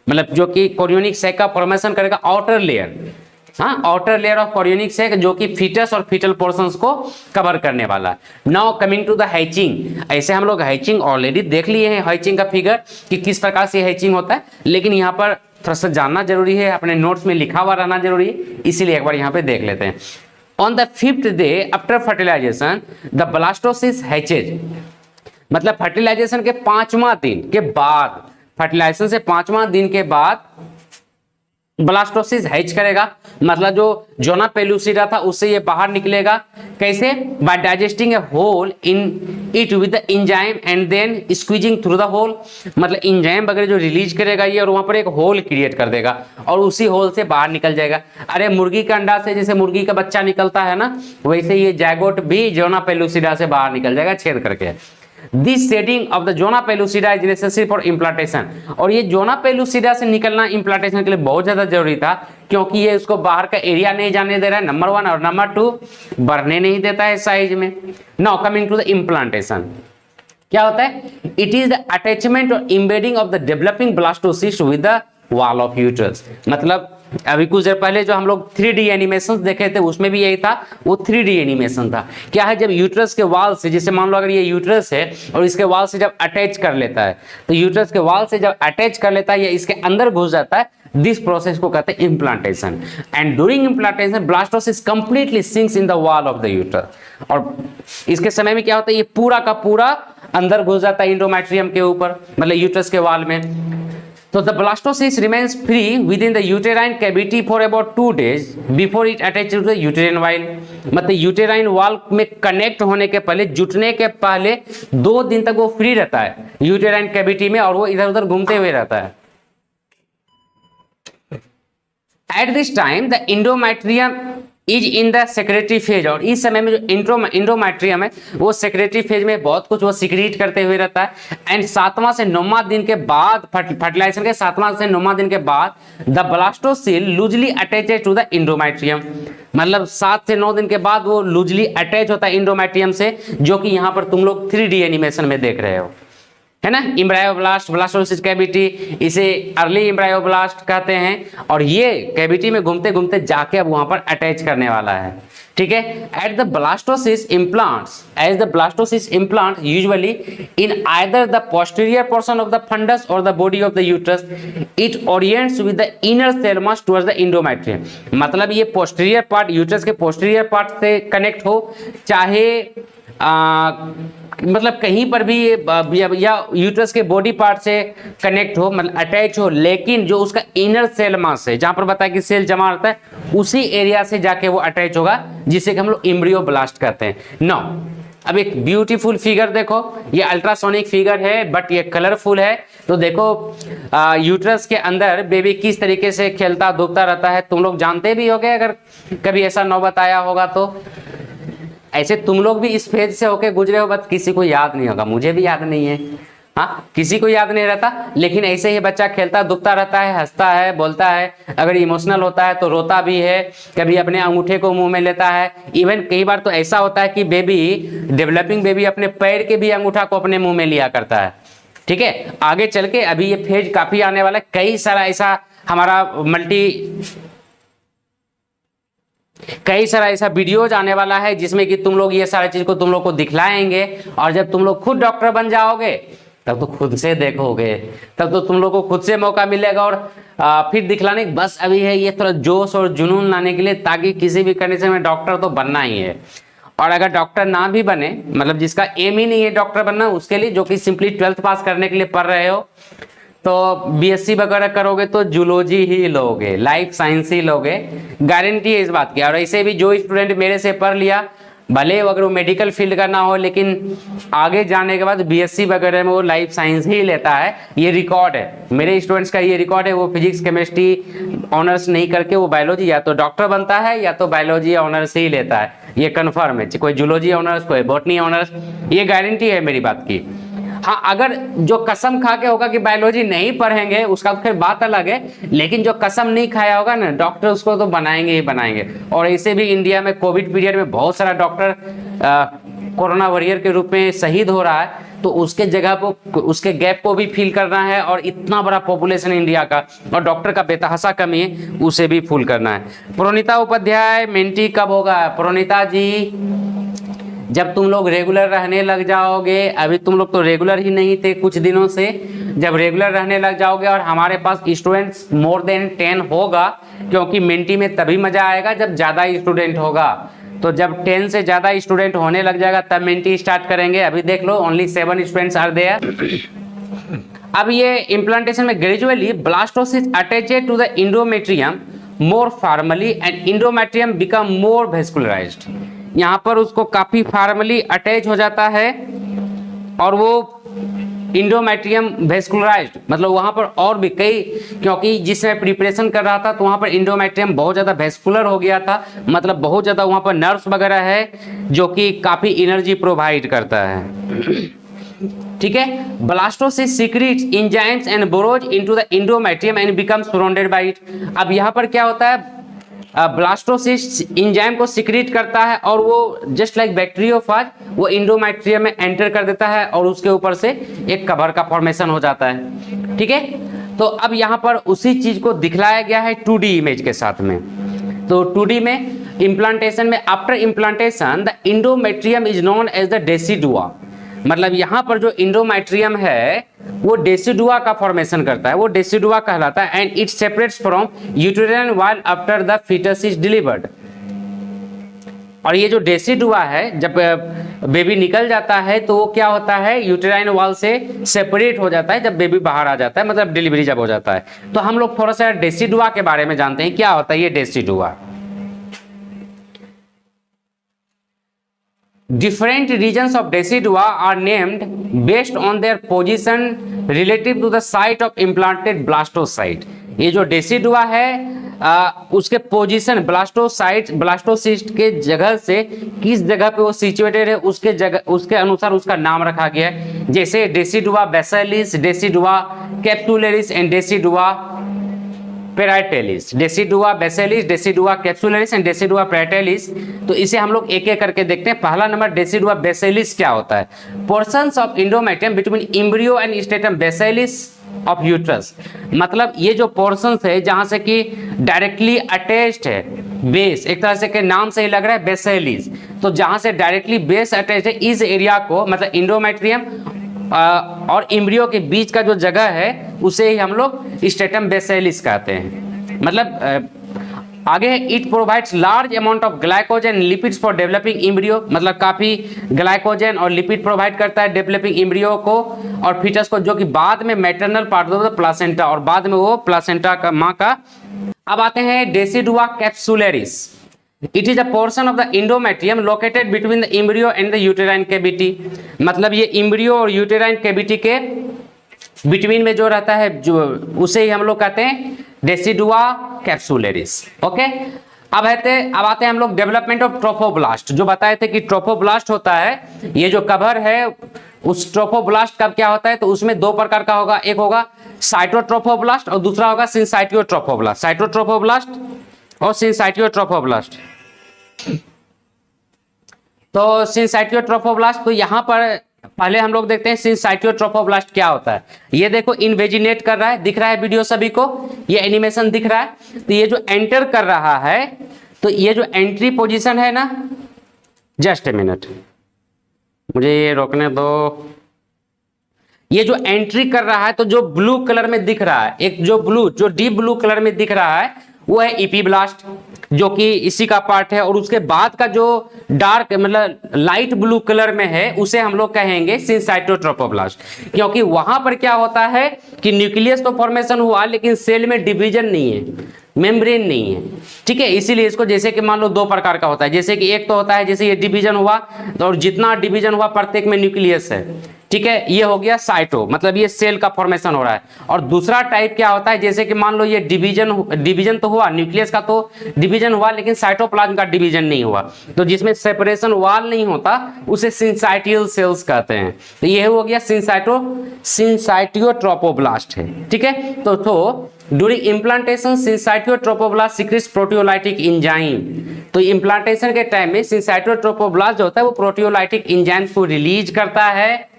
मतलब जो कि कोरियोनिक सैक का फॉर्मेशन करेगा आउटर लेयर, हाँ, outer layer of chorionic sac, जो कि फीटस और फीटल पोर्शंस को कवर करने वाला। Now coming to the hatching. ऐसे हम लोग हैचिंग ऑलरेडी देख लिए हैं, हैचिंग का फिगर कि किस प्रकार से हैचिंग होता है, लेकिन यहाँ पर थोड़ा सा जानना जरूरी है, अपने नोट्स में लिखा हुआ रहना जरूरी है, इसीलिए एक बार यहाँ पे देख लेते हैं। On the 5th day after fertilisation the blastocyst hatches. मतलब फर्टिलाइजेशन के 5वां दिन के बाद, फर्टिलाइजेशन से 5वां दिन के बाद ब्लास्टोसिस हैच करेगा। मतलब जो जोना पेलुसिडा था उससे ये बाहर निकलेगा। कैसे? By digesting a hole in it with the enzyme and then squeezing through the hole. मतलब एंजाइम वगैरह जो रिलीज करेगा ये, और वहां पर एक होल क्रिएट कर देगा और उसी होल से बाहर निकल जाएगा। अरे मुर्गी का अंडा से जैसे मुर्गी का बच्चा निकलता है ना, वैसे ये जायगोट भी जोना पेलुसिडा से बाहर निकल जाएगा छेद करके। This shedding of the zona pellucida is necessary for implantation. और ये जोना पेलुसिडा से निकलना इम्प्लांटेशन के लिए बहुत ज्यादा जरूरी था, क्योंकि ये उसको बाहर का एरिया नहीं जाने दे रहा है, नंबर 1, और नंबर 2 बढ़ने नहीं देता है साइज में। Now coming to the implantation, क्या होता है? इट इज द अटैचमेंट और embedding of the developing blastocyst with the wall of uterus. मतलब अभी कुछ देर पहले जो हम लोग 3D एनिमेशन देखे थे उसमें भी यही था, वो 3D एनिमेशन था। क्या है, जब यूट्रस के वाल से, जैसे मान लो अगर ये यूट्रस है और इसके वाल से जब अटैच कर लेता है, तो यूट्रस के वाल से जब अटैच कर लेता है या इसके अंदर घुस जाता है, दिस प्रोसेस को कहते हैं implantation. And during implantation blastocyst completely sinks in the wall of the uterus. और इसके समय में क्या होता है, ये पूरा का पूरा अंदर घुस जाता है इंडोमेट्रियम के ऊपर, मतलब यूट्रस के वाल में। तो the blastocyst remains free within the uterine cavity for about 2 days before it attach to the uterine wall. मतलब यूटेराइन वाल में कनेक्ट होने के पहले, जुटने के पहले 2 दिन तक वो फ्री रहता है यूटेराइन कैविटी में, और वो इधर उधर घूमते हुए रहता है। At this time the endometrium is in the secretary phase, और इस समय में जो इंडोमेट्रियम है वो सेक्रेटरी फेज में बहुत कुछ वो सिक्रीट करते हुए रहता है। एंड 7वां से 9वां दिन के बाद, फर्टिलाइजेशन के 7वां से 9वां दिन के बाद, the blastocoel loosely attached to the endometrium. मतलब 7 से 9 दिन के बाद वो लूजली अटैच होता है इंडोमेट्रियम से, जो कि यहाँ पर तुम लोग 3D एनिमेशन में देख रहे हो, है ना। इम्ब्रायोब्लास्ट, ब्लास्टोसिस कैविटी, इसे अर्ली इम्ब्रायोब्लास्ट कहते हैं। और ये कैविटी में घूमते घूमते जाके अब वहां पर अटैच करने वाला है, ठीक है। At the blastocyst implants, as the blastocyst implant usually in either the posterior portion of the fundus or the body of the uterus, it orients with the inner cell mass towards the endometrium. मतलब ये पोस्टीरियर पार्ट, यूट्रस के पोस्टीरियर पार्ट से कनेक्ट हो, चाहे मतलब कहीं पर भी, या यूट्रस के बॉडी पार्ट से कनेक्ट हो, मतलब अटैच हो, लेकिन जो उसका इनर सेल मास है, जहां पर बताया कि सेल जमा रहता है, उसी एरिया से जाके वो अटैच होगा, जिसे कि हम लोग एम्ब्रियोब्लास्ट कहते हैं। नो, अब एक ब्यूटीफुल फिगर देखो, ये अल्ट्रासोनिक फिगर है बट ये कलरफुल है। तो देखो यूट्रस के अंदर बेबी किस तरीके से खेलता धूपता रहता है, तुम लोग जानते भी होगे, अगर कभी ऐसा नौबत आया होगा तो। ऐसे तुम लोग भी इस फेज से होके गुजरे हो, बस किसी को याद नहीं होगा, मुझे भी याद नहीं है, हाँ, किसी को याद नहीं रहता। लेकिन ऐसे ही बच्चा खेलता दुखता रहता है, हंसता है, बोलता है, अगर इमोशनल होता है तो रोता भी है, कभी अपने अंगूठे को मुंह में लेता है। इवन कई बार तो ऐसा होता है कि बेबी, डेवलपिंग बेबी अपने पैर के भी अंगूठा को अपने मुंह में लिया करता है, ठीक है। आगे चल के अभी ये फेज काफी आने वाला है, कई सारा ऐसा वीडियोज आने वाला है जिसमें कि तुम लोग ये सारी चीज को तुम लोग को दिखलाएंगे। और जब तुम लोग खुद डॉक्टर बन जाओगे तब तो खुद से देखोगे, तब तो तुम लोग को खुद से मौका मिलेगा और फिर दिखलाने। बस अभी है ये थोड़ा जोश और जुनून लाने के लिए, ताकि किसी भी कंडीशन में डॉक्टर तो बनना ही है। और अगर डॉक्टर ना भी बने, मतलब जिसका एम ही नहीं है डॉक्टर बनना, उसके लिए, जो कि सिंपली 12th पास करने के लिए पढ़ रहे हो, तो बीएससी वगैरह करोगे तो जूलॉजी ही लोगे, लाइफ साइंस ही लोगे, गारंटी है इस बात की। और ऐसे भी जो स्टूडेंट मेरे से पढ़ लिया, भले अगर वो मेडिकल फील्ड का ना हो, लेकिन आगे जाने के बाद बीएससी वगैरह में वो लाइफ साइंस ही लेता है। ये रिकॉर्ड है, मेरे स्टूडेंट्स का ये रिकॉर्ड है। वो फिजिक्स केमिस्ट्री ऑनर्स नहीं करके वो बायोलॉजी या तो डॉक्टर बनता है या तो बायोलॉजी ऑनर्स ही लेता है, ये कन्फर्म है। कोई जूलॉजी ऑनर्स, कोई बॉटनी ऑनर्स, ये गारंटी है मेरी बात की। हाँ, अगर जो कसम खा के होगा कि बायोलॉजी नहीं पढ़ेंगे उसका तो फिर बात अलग है, लेकिन जो कसम नहीं खाया होगा ना डॉक्टर, उसको तो बनाएंगे ही बनाएंगे। और ऐसे भी इंडिया में कोविड पीरियड में बहुत सारा डॉक्टर कोरोना वॉरियर के रूप में शहीद हो रहा है, तो उसके जगह पर उसके गैप को भी फिल करना है। और इतना बड़ा पॉपुलेशन इंडिया का और डॉक्टर का बेतहाशा कमी है, उसे भी फुल करना है। प्रोनीता उपाध्याय मेंटी कब होगा? प्रोनीता जी, जब तुम लोग रेगुलर रहने लग जाओगे। अभी तुम लोग तो रेगुलर ही नहीं थे कुछ दिनों से, जब रेगुलर रहने लग जाओगे और हमारे पास स्टूडेंट्स मोर देन 10 होगा, क्योंकि मेंटी में तभी मजा आएगा जब ज़्यादा स्टूडेंट होगा। तो जब 10 से ज़्यादा स्टूडेंट होने लग जाएगा तब मेंटी स्टार्ट करेंगे। अभी देख लो ओनली 7 स्टूडेंट्स आर देयर। अब ये इम्प्लांटेशन में gradually blastocyst attached to the endometrium more formally and endometrium become more vascularised. यहाँ पर उसको काफी फॉर्मली अटैच हो जाता है और वो इंडोमेट्रियम वेस्कुलराइज्ड, मतलब वहाँ पर और भी कई, क्योंकि जिसमें प्रिपरेशन कर रहा था तो वहाँ पर इंडोमेट्रियम बहुत ज़्यादा वेस्कुलर हो गया था, मतलब बहुत ज़्यादा वहाँ पर नर्व्स वगैरह है जो कि काफ़ी एनर्जी प्रोवाइड करता है, ठीक है। Blastocyst secrets enzymes and borrows into the endometrium and becomes surrounded by it. अब यहाँ पर क्या होता है, ब्लास्टोसिस एंजाइम को सिक्रीट करता है और वो जस्ट लाइक बैक्टीरियोफाज वो इंडोमेट्रियम में एंटर कर देता है और उसके ऊपर से एक कवर का फॉर्मेशन हो जाता है, ठीक है। तो अब यहाँ पर उसी चीज को दिखलाया गया है 2D इमेज के साथ में। तो 2D में इम्प्लांटेशन में after implantation the endometrium is known as the decidua, मतलब यहाँ पर जो इंडोमेट्रियम है वो डेसिडुआ का फॉर्मेशन करता है, वो डेसिडुआ कहलाता है। And it separates from uterine wall after the foetus is delivered. और ये जो डेसिडुआ है जब बेबी निकल जाता है तो वो क्या होता है, यूटेराइन वॉल से सेपरेट हो जाता है जब बेबी बाहर आ जाता है, मतलब डिलीवरी जब हो जाता है। तो हम लोग थोड़ा सा डेसिडुआ के बारे में जानते हैं, क्या होता है ये decidua. Different regions of decidua are named based on their position relative to the site of implanted blastocyte। ये जो डेसिडुआ है उसके पोजीशन ब्लास्टोसाइट ब्लास्टोसिस्ट के जगह से किस जगह पे वो सिचुएटेड है उसके जगह उसके अनुसार उसका नाम रखा गया है। जैसे decidua basalis, decidua capsularis and decidua parietalis, decidua basalis, decidua capsularis and decidua parietalis. तो इसे हम लोग एक एक करके देखते हैं। पहला नंबर डेसिडुआ बेसिलिस क्या होता है, portions of endometrium between embryo and stratum basalis of uterus, मतलब ये जो पोर्शंस है जहां से कि डायरेक्टली अटैच्ड है बेस, एक तरह से के नाम से ही लग रहा है बेसिलिस, तो जहां से डायरेक्टली बेस अटैच्ड है इस एरिया को मतलब इंडोमेट्रियम और एम्ब्रियो के बीच का जो जगह है उसे ही हम लोग स्टेटम बेसिलिस कहते हैं। मतलब आगे it provides large amount of glycogen lipids for developing embryo, मतलब काफी ग्लाइकोजन और लिपिड प्रोवाइड करता है डेवलपिंग एम्ब्रियो को और फीटस को, जो कि बाद में maternal part of the placenta और बाद में वो प्लासेंटा का माँ का। अब आते हैं decidua capsularis. It is a portion of the endometrium located between the embryo and the uterine cavity, मतलब ये एम्ब्रियो और यूटेराइन कैविटी के बिटवीन में जो रहता है जो उसे ही हम लोग कहते हैं डेसिडुआ कैप्सुलरिस। ओके, अब आते हैं हम लोग डेवलपमेंट ऑफ ट्रोफोब्लास्ट। जो बताए थे कि ट्रोफोब्लास्ट होता है, ये जो कवर है उस ट्रोफोब्लास्ट का क्या होता है, तो उसमें दो प्रकार का होगा, एक होगा साइटोट्रोफोब्लास्ट और दूसरा होगा सिंसाइटियोट्रोफोब्लास्ट। साइटोट्रोफोब्लास्ट और सिंसाइटियोट्रोफोब्लास्ट। तो सिंसाइटियोट्रोफोब्लास्ट, तो यहां पर पहले हम लोग देखते हैं सिंसाइटियोट्रोफोब्लास्ट क्या होता है। ये देखो इन्वेजिनेट कर रहा है, दिख रहा है वीडियो सभी को, ये एनिमेशन दिख रहा है। तो ये जो एंटर कर रहा है, तो ये जो एंट्री पोजीशन है ना, जस्ट ए मिनट मुझे ये रोकने दो। ये जो एंट्री कर रहा है तो जो ब्लू कलर में दिख रहा है, एक जो डीप ब्लू कलर में दिख रहा है वो है इपीब्लास्ट, जो कि इसी का पार्ट है। और उसके बाद का जो डार्क मतलब लाइट ब्लू कलर में है उसे हम लोग कहेंगे सिंसाइटोट्रोफोब्लास्ट, क्योंकि वहां पर क्या होता है कि न्यूक्लियस तो फॉर्मेशन हुआ लेकिन सेल में डिवीजन नहीं है, मेम्ब्रेन नहीं है, ठीक है। इसीलिए इसको जैसे कि मान लो दो प्रकार का होता है, जैसे कि एक तो होता है जैसे ये डिवीजन हुआ तो और जितना डिवीजन हुआ प्रत्येक में न्यूक्लियस है, ठीक है, ये हो गया साइटो, मतलब ये सेल का फॉर्मेशन हो रहा है। और दूसरा टाइप क्या होता है, जैसे कि मान लो ये डिवीजन तो हुआ, न्यूक्लियस का तो डिवीजन हुआ लेकिन साइटोप्लाज्म का डिवीजन नहीं हुआ, तो जिसमें सेपरेशन वॉल नहीं होता उसे सिंसाइटियल सेल्स कहते हैं। तो ये हो गया सिंसाइटियोट्रोफोब्लास्ट है, ठीक है। तो during implantation syncytiotrophoblast secretes proteolytic enzyme. तो इम्प्लांटेशन के टाइम में सिंसाइटियोट्रोफोब्लास्ट जो होता है वो प्रोटियोलाइटिक एंजाइम्स को रिलीज करता है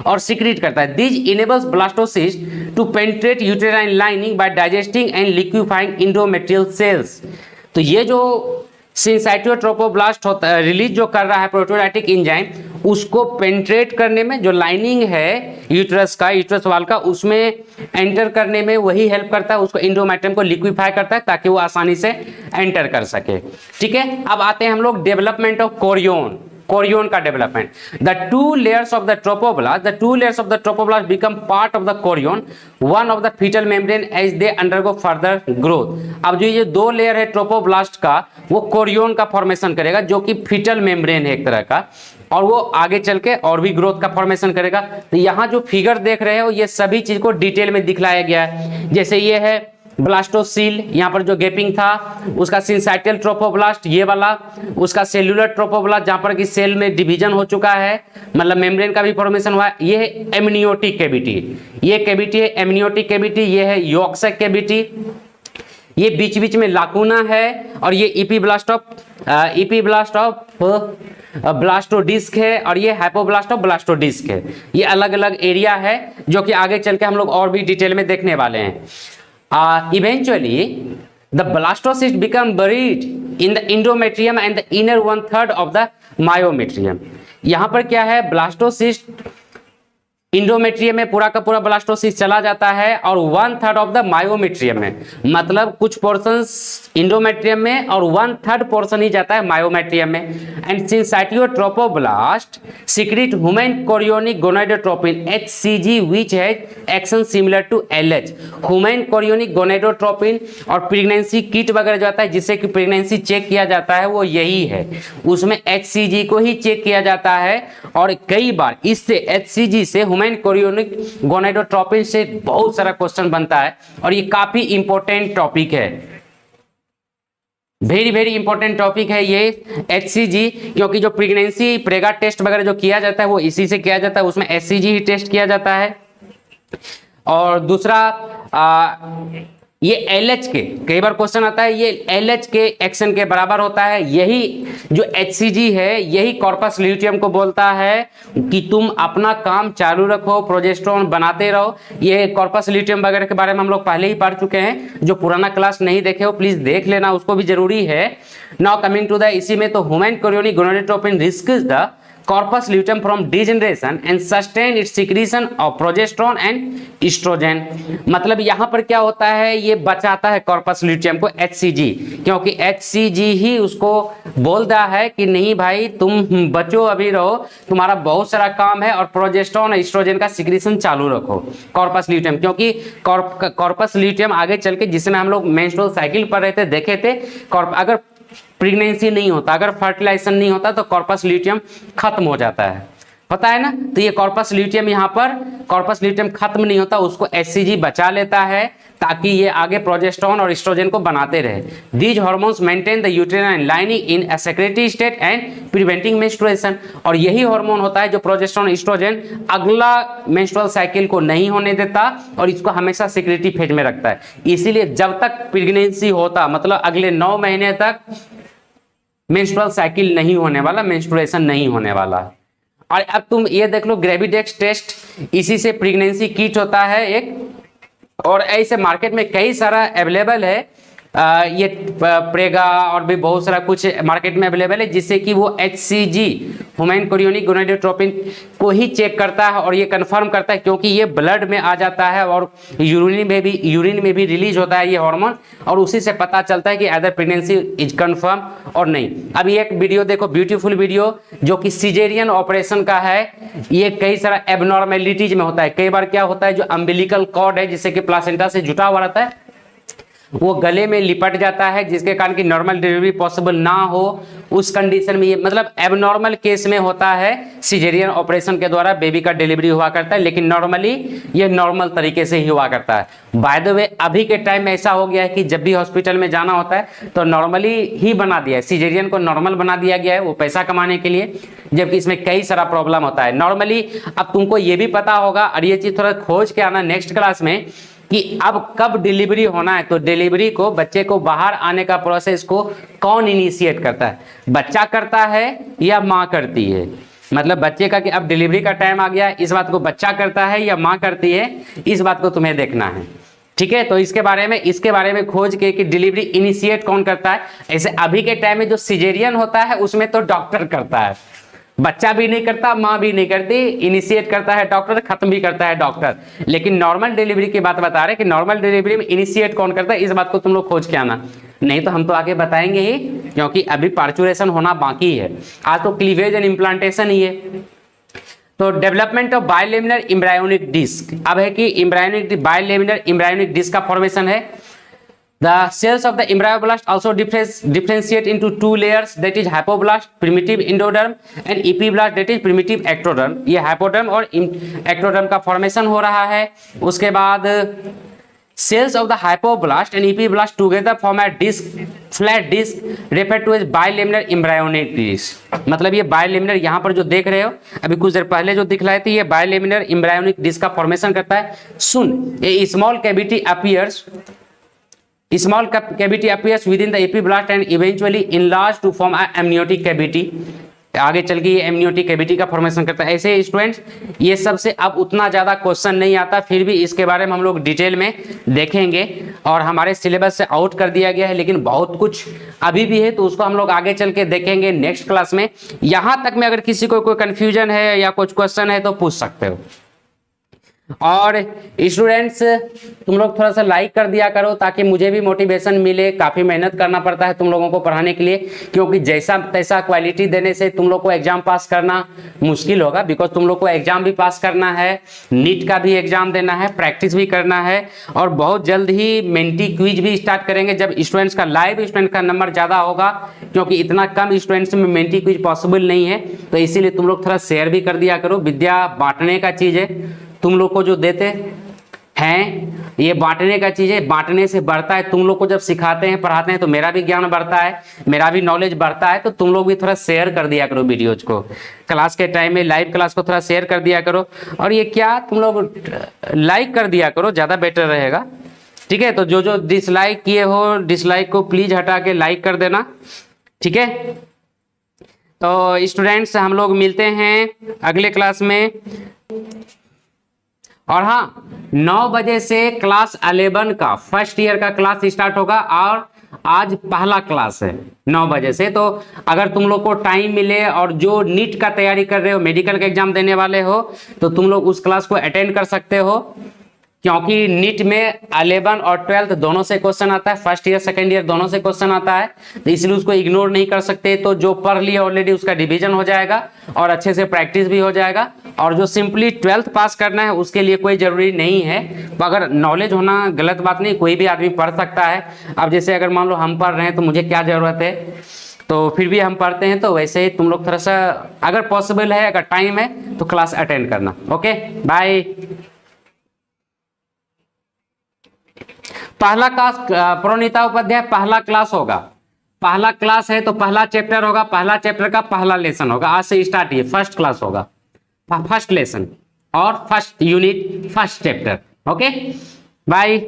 और सीक्रेट करता है। This enables blastocyst to penetrate uterine lining by digesting and liquefying endometrial cells. तो ये जो सिंसाइटियोट्रोफोब्लास्ट होता है रिलीज जो कर रहा है प्रोटियोलाइटिक एंजाइम, उसको पेनिट्रेट करने में जो लाइनिंग है यूट्रस वाल का उसमें एंटर करने में वही हेल्प करता है, उसको इंडोमेट्रियम को लिक्विफाई करता है ताकि वो आसानी से एंटर कर सके, ठीक है। अब आते हैं हम लोग डेवलपमेंट ऑफ कोरियन का development. The two layers of the trophoblast become part of the chorion one of the foetal membrane as they undergo further growth. अब जो ये दो लेयर है ट्रोपोब्लास्ट का वो कोरियन का फॉर्मेशन करेगा, जो कि फीटल मेम्ब्रेन है एक तरह का, और वो आगे चल के और भी ग्रोथ का फॉर्मेशन करेगा। तो यहाँ जो फिगर देख रहे हो ये सभी चीज को डिटेल में दिखलाया गया है। जैसे ये है ब्लास्टोसील, यहाँ पर जो गैपिंग था उसका सिंसाइटियल ट्रोफोब्लास्ट, ये वाला उसका सेल्यूलर ट्रोफोब्लास्ट जहाँ पर कि सेल में डिवीजन हो चुका है, मतलब मेम्ब्रेन का भी फॉर्मेशन हुआ है। ये है एमनियोटिक कैविटी, ये कैविटी है एमनियोटिक कैविटी, ये है योक्सैक कैविटी, ये बीच बीच में लाकुना है, और ये इपीब्लास्ट ऑफ ब्लास्टोडिस्क है और ये हाइपोब्लास्ट और ब्लास्टोडिस्क है। ये अलग अलग एरिया है जो कि आगे चल के हम लोग और भी डिटेल में देखने वाले हैं। Eventually the blastocyst become buried in the endometrium and the inner 1/3 of the myometrium. यहां पर क्या है, ब्लास्टोसिस्ट इंडोमेट्रियम में पूरा का पूरा ब्लास्टोसिस्ट चला जाता है और 1/3 ऑफ द मायोमेट्रियम में, मतलब कुछ पोर्शंस इंडोमेट्रियम में और 1/3 पोर्शन ही जाता है मायोमेट्रियम में। And syncytiotrophoblast secrete human chorionic gonadotropin HCG which has action similar to LH। Human chorionic gonadotropin और प्रेगनेंसी किट वगैरह जो आता है जिससे कि प्रेगनेंसी चेक किया जाता है वो यही है, उसमें HCG को ही चेक किया जाता है। और कई बार इससे HCG से ह्यूमन कोरियोनिक गोनाडोट्रोपिन से बहुत सारा क्वेश्चन बनता है और ये काफी इंपॉर्टेंट टॉपिक है, वेरी वेरी इंपॉर्टेंट टॉपिक है ये HCG, क्योंकि जो प्रेगनेंसी प्रेगा टेस्ट वगैरह जो किया जाता है वो इसी से किया जाता है, उसमें HCG ही टेस्ट किया जाता है। और दूसरा ये LH के कई बार क्वेश्चन आता है, ये LH के एक्शन के बराबर होता है। यही जो HCG है यही कॉर्पस ल्यूटियम को बोलता है कि तुम अपना काम चालू रखो, प्रोजेस्टेरोन बनाते रहो। ये कॉर्पस ल्यूटियम वगैरह के बारे में हम लोग पहले ही पढ़ चुके हैं, जो पुराना क्लास नहीं देखे हो प्लीज देख लेना, उसको भी जरूरी है। नाउ कमिंग टू द इसी में तो human chorionic gonadotropin risks the corpus luteum from degeneration and sustain its secretion of progesterone and estrogen। मतलब यहां पर क्या होता है, ये बचाता है कॉर्पस ल्यूटियम को HCG, क्योंकि HCG ही उसको बोलता है कि नहीं भाई तुम बचो, अभी रहो, तुम्हारा बहुत सारा काम है और प्रोजेस्टेरोन और एस्ट्रोजन का सिक्रीशन चालू रखो कॉर्पस ल्यूटियम। क्योंकि कॉर्पस ल्यूटियम आगे चल के जिसमें हम लोग मेंस्ट्रुअल साइकिल पढ़ रहे थे देखे थे, अगर प्रेगनेंसी नहीं होता, अगर फर्टिलाइजेशन नहीं होता तो कॉर्पस ल्यूटियम खत्म हो जाता है, पता है ना। तो ये कॉर्पस ल्यूटियम यहाँ पर कॉर्पस ल्यूटियम खत्म नहीं होता, उसको HCG बचा लेता है ताकि ये आगे प्रोजेस्टेरोन और एस्ट्रोजन को बनाते रहे। These hormones maintain the uterine lining in a secretary state and preventing menstruation. और यही हार्मोन होता है जो प्रोजेस्टेरोन एस्ट्रोजन अगला मेंस्ट्रुअल साइकिल को नहीं होने देता और इसको हमेशा सेक्रेटरी फेज में रखता है। इसीलिए जब तक प्रेगनेंसी होता, मतलब अगले 9 महीने तक मेंस्ट्रुअल साइकिल नहीं होने वाला, मेंस्ट्रुएशन नहीं होने वाला। और अब तुम ये देख लो ग्रेविडेक्स टेस्ट, इसी से प्रेगनेंसी किट होता है एक, और ऐसे मार्केट में कई सारा अवेलेबल है। ये प्रेगा और भी बहुत सारा कुछ मार्केट में अवेलेबल है जिससे कि वो HCG ह्यूमन कोरियोनिक गोनाडोट्रोपिन को ही चेक करता है और ये कंफर्म करता है, क्योंकि ये ब्लड में आ जाता है और यूरिन में भी रिलीज होता है ये हार्मोन, और उसी से पता चलता है कि अदर प्रेगनेंसी इज कंफर्म और नहीं। अभी एक वीडियो देखो, ब्यूटीफुल वीडियो जो कि सिजेरियन ऑपरेशन का है। ये कई सारा एबनॉर्मेलिटीज में होता है। कई बार क्या होता है, जो अम्बिलिकल कॉर्ड है जिससे कि प्लासेंटा से जुटा हुआ रहता है वो गले में लिपट जाता है, जिसके कारण कि नॉर्मल डिलीवरी पॉसिबल ना हो। उस कंडीशन में ये मतलब एबनॉर्मल केस में होता है, सिजेरियन ऑपरेशन के द्वारा बेबी का डिलीवरी हुआ करता है, लेकिन नॉर्मली ये नॉर्मल तरीके से ही हुआ करता है। बाय द वे अभी के टाइम में ऐसा हो गया है कि जब भी हॉस्पिटल में जाना होता है तो नॉर्मली ही बना दिया है, सिजेरियन को नॉर्मल बना दिया गया है वो पैसा कमाने के लिए, जबकि इसमें कई सारा प्रॉब्लम होता है नॉर्मली। अब तुमको ये भी पता होगा, और ये चीज थोड़ा खोज के आना नेक्स्ट क्लास में, कि अब कब डिलीवरी होना है। तो डिलीवरी को, बच्चे को बाहर आने का प्रोसेस को कौन इनिशिएट करता है, बच्चा करता है या माँ करती है। मतलब बच्चे का कि अब डिलीवरी का टाइम आ गया, इस बात को बच्चा करता है या माँ करती है, इस बात को तुम्हें देखना है, ठीक है। तो इसके बारे में खोज के कि डिलीवरी इनिशिएट कौन करता है। ऐसे अभी के टाइम में जो सिजेरियन होता है उसमें तो डॉक्टर करता है, बच्चा भी नहीं करता, माँ भी नहीं करती, इनिशिएट करता है डॉक्टर, खत्म भी करता है डॉक्टर। लेकिन नॉर्मल डिलीवरी की बात बता रहे कि नॉर्मल डिलीवरी में इनिशिएट कौन करता है, इस बात को तुम लोग खोज के आना, नहीं तो हम तो आगे बताएंगे ही, क्योंकि अभी पार्चुरेशन होना बाकी है। आज तो क्लीवेज एंड इम्प्लांटेशन ही है। तो डेवलपमेंट ऑफ बायलेमिनर एम्ब्रायोनिक डिस्क, अब है कि बायलेमिनर एम्ब्रायोनिक डिस्क का फॉर्मेशन है। The cells of the embryoblast also differentiate into 2 layers, that is hypoblast, primitive endoderm, and epiblast, that is primitive ectoderm। ये हाइपोडर्म और एक्टोडर्म का फॉर्मेशन हो रहा है। उसके बाद cells of the hypoblast and epiblast together form a disc, flat disc referred to as bilaminar embryonic disc। मतलब ये बायलेमिनर यहाँ पर जो देख रहे हो, अभी कुछ देर पहले जो दिखलाए थे, ये बायलेमिनर एम्ब्रायोनिक डिस्क का फॉर्मेशन करता है। Soon, a small cavity appears, small cavity appears within the epiblast and eventually enlarged to form an amniotic cavity। आगे चल के ये एमनियोटिक कैविटी का फॉर्मेशन करता है। ऐसे स्टूडेंट्स ये सबसे अब उतना ज़्यादा क्वेश्चन नहीं आता, फिर भी इसके बारे में हम लोग डिटेल में देखेंगे और हमारे सिलेबस से आउट कर दिया गया है, लेकिन बहुत कुछ अभी भी है तो उसको हम लोग आगे चल के देखेंगे नेक्स्ट क्लास में। यहाँ तक में अगर किसी को कोई कन्फ्यूजन है या कुछ क्वेश्चन है तो पूछ सकते हो। और स्टूडेंट्स तुम लोग थोड़ा सा लाइक कर दिया करो ताकि मुझे भी मोटिवेशन मिले। काफ़ी मेहनत करना पड़ता है तुम लोगों को पढ़ाने के लिए, क्योंकि जैसा तैसा क्वालिटी देने से तुम लोग को एग्जाम पास करना मुश्किल होगा, बिकॉज तुम लोग को एग्जाम भी पास करना है, नीट का भी एग्जाम देना है, प्रैक्टिस भी करना है, और बहुत जल्द ही मेंटी क्विज भी स्टार्ट करेंगे जब स्टूडेंट्स का लाइव स्टूडेंट का नंबर ज़्यादा होगा, क्योंकि इतना कम स्टूडेंट्स में मेंटी क्विज पॉसिबल नहीं है। तो इसीलिए तुम लोग थोड़ा शेयर भी कर दिया करो। विद्या बांटने का चीज़ है, तुम लोग को जो देते हैं ये बांटने का चीज़ है, बांटने से बढ़ता है। तुम लोग को जब सिखाते हैं पढ़ाते हैं तो मेरा भी ज्ञान बढ़ता है, मेरा भी नॉलेज बढ़ता है। तो तुम लोग भी थोड़ा शेयर कर दिया करो वीडियोज को, क्लास के टाइम में लाइव क्लास को थोड़ा शेयर कर दिया करो। और ये क्या तुम लोग लाइक कर दिया करो, ज़्यादा बेटर रहेगा, ठीक है। तो जो जो डिसलाइक किए हो डिसलाइक को प्लीज़ हटा के लाइक कर देना, ठीक है। तो स्टूडेंट्स हम लोग मिलते हैं अगले क्लास में। और हाँ 9 बजे से क्लास 11 का फर्स्ट ईयर का क्लास स्टार्ट होगा, और आज पहला क्लास है 9 बजे से। तो अगर तुम लोग को टाइम मिले और जो नीट का तैयारी कर रहे हो, मेडिकल का एग्जाम देने वाले हो, तो तुम लोग उस क्लास को अटेंड कर सकते हो, क्योंकि नीट में 11 और 12 दोनों से क्वेश्चन आता है, फर्स्ट ईयर सेकंड ईयर दोनों से क्वेश्चन आता है, तो इसलिए उसको इग्नोर नहीं कर सकते। तो जो पढ़ लिया ऑलरेडी उसका रिवीजन हो जाएगा और अच्छे से प्रैक्टिस भी हो जाएगा। और जो सिंपली 12th पास करना है उसके लिए कोई जरूरी नहीं है, अगर नॉलेज होना गलत बात नहीं, कोई भी आदमी पढ़ सकता है। अब जैसे अगर मान लो हम पढ़ रहे हैं तो मुझे क्या जरूरत है, तो फिर भी हम पढ़ते हैं। तो वैसे ही तुम लोग थोड़ा सा अगर पॉसिबल है, अगर टाइम है तो क्लास अटेंड करना। Okay bye. पहला क्लास प्रणीता उपाध्याय पहला क्लास होगा, पहला क्लास है तो पहला चैप्टर होगा, पहला चैप्टर का पहला लेसन होगा, आज से स्टार्ट ये फर्स्ट क्लास होगा, फर्स्ट लेसन और first unit first chapter. Okay bye.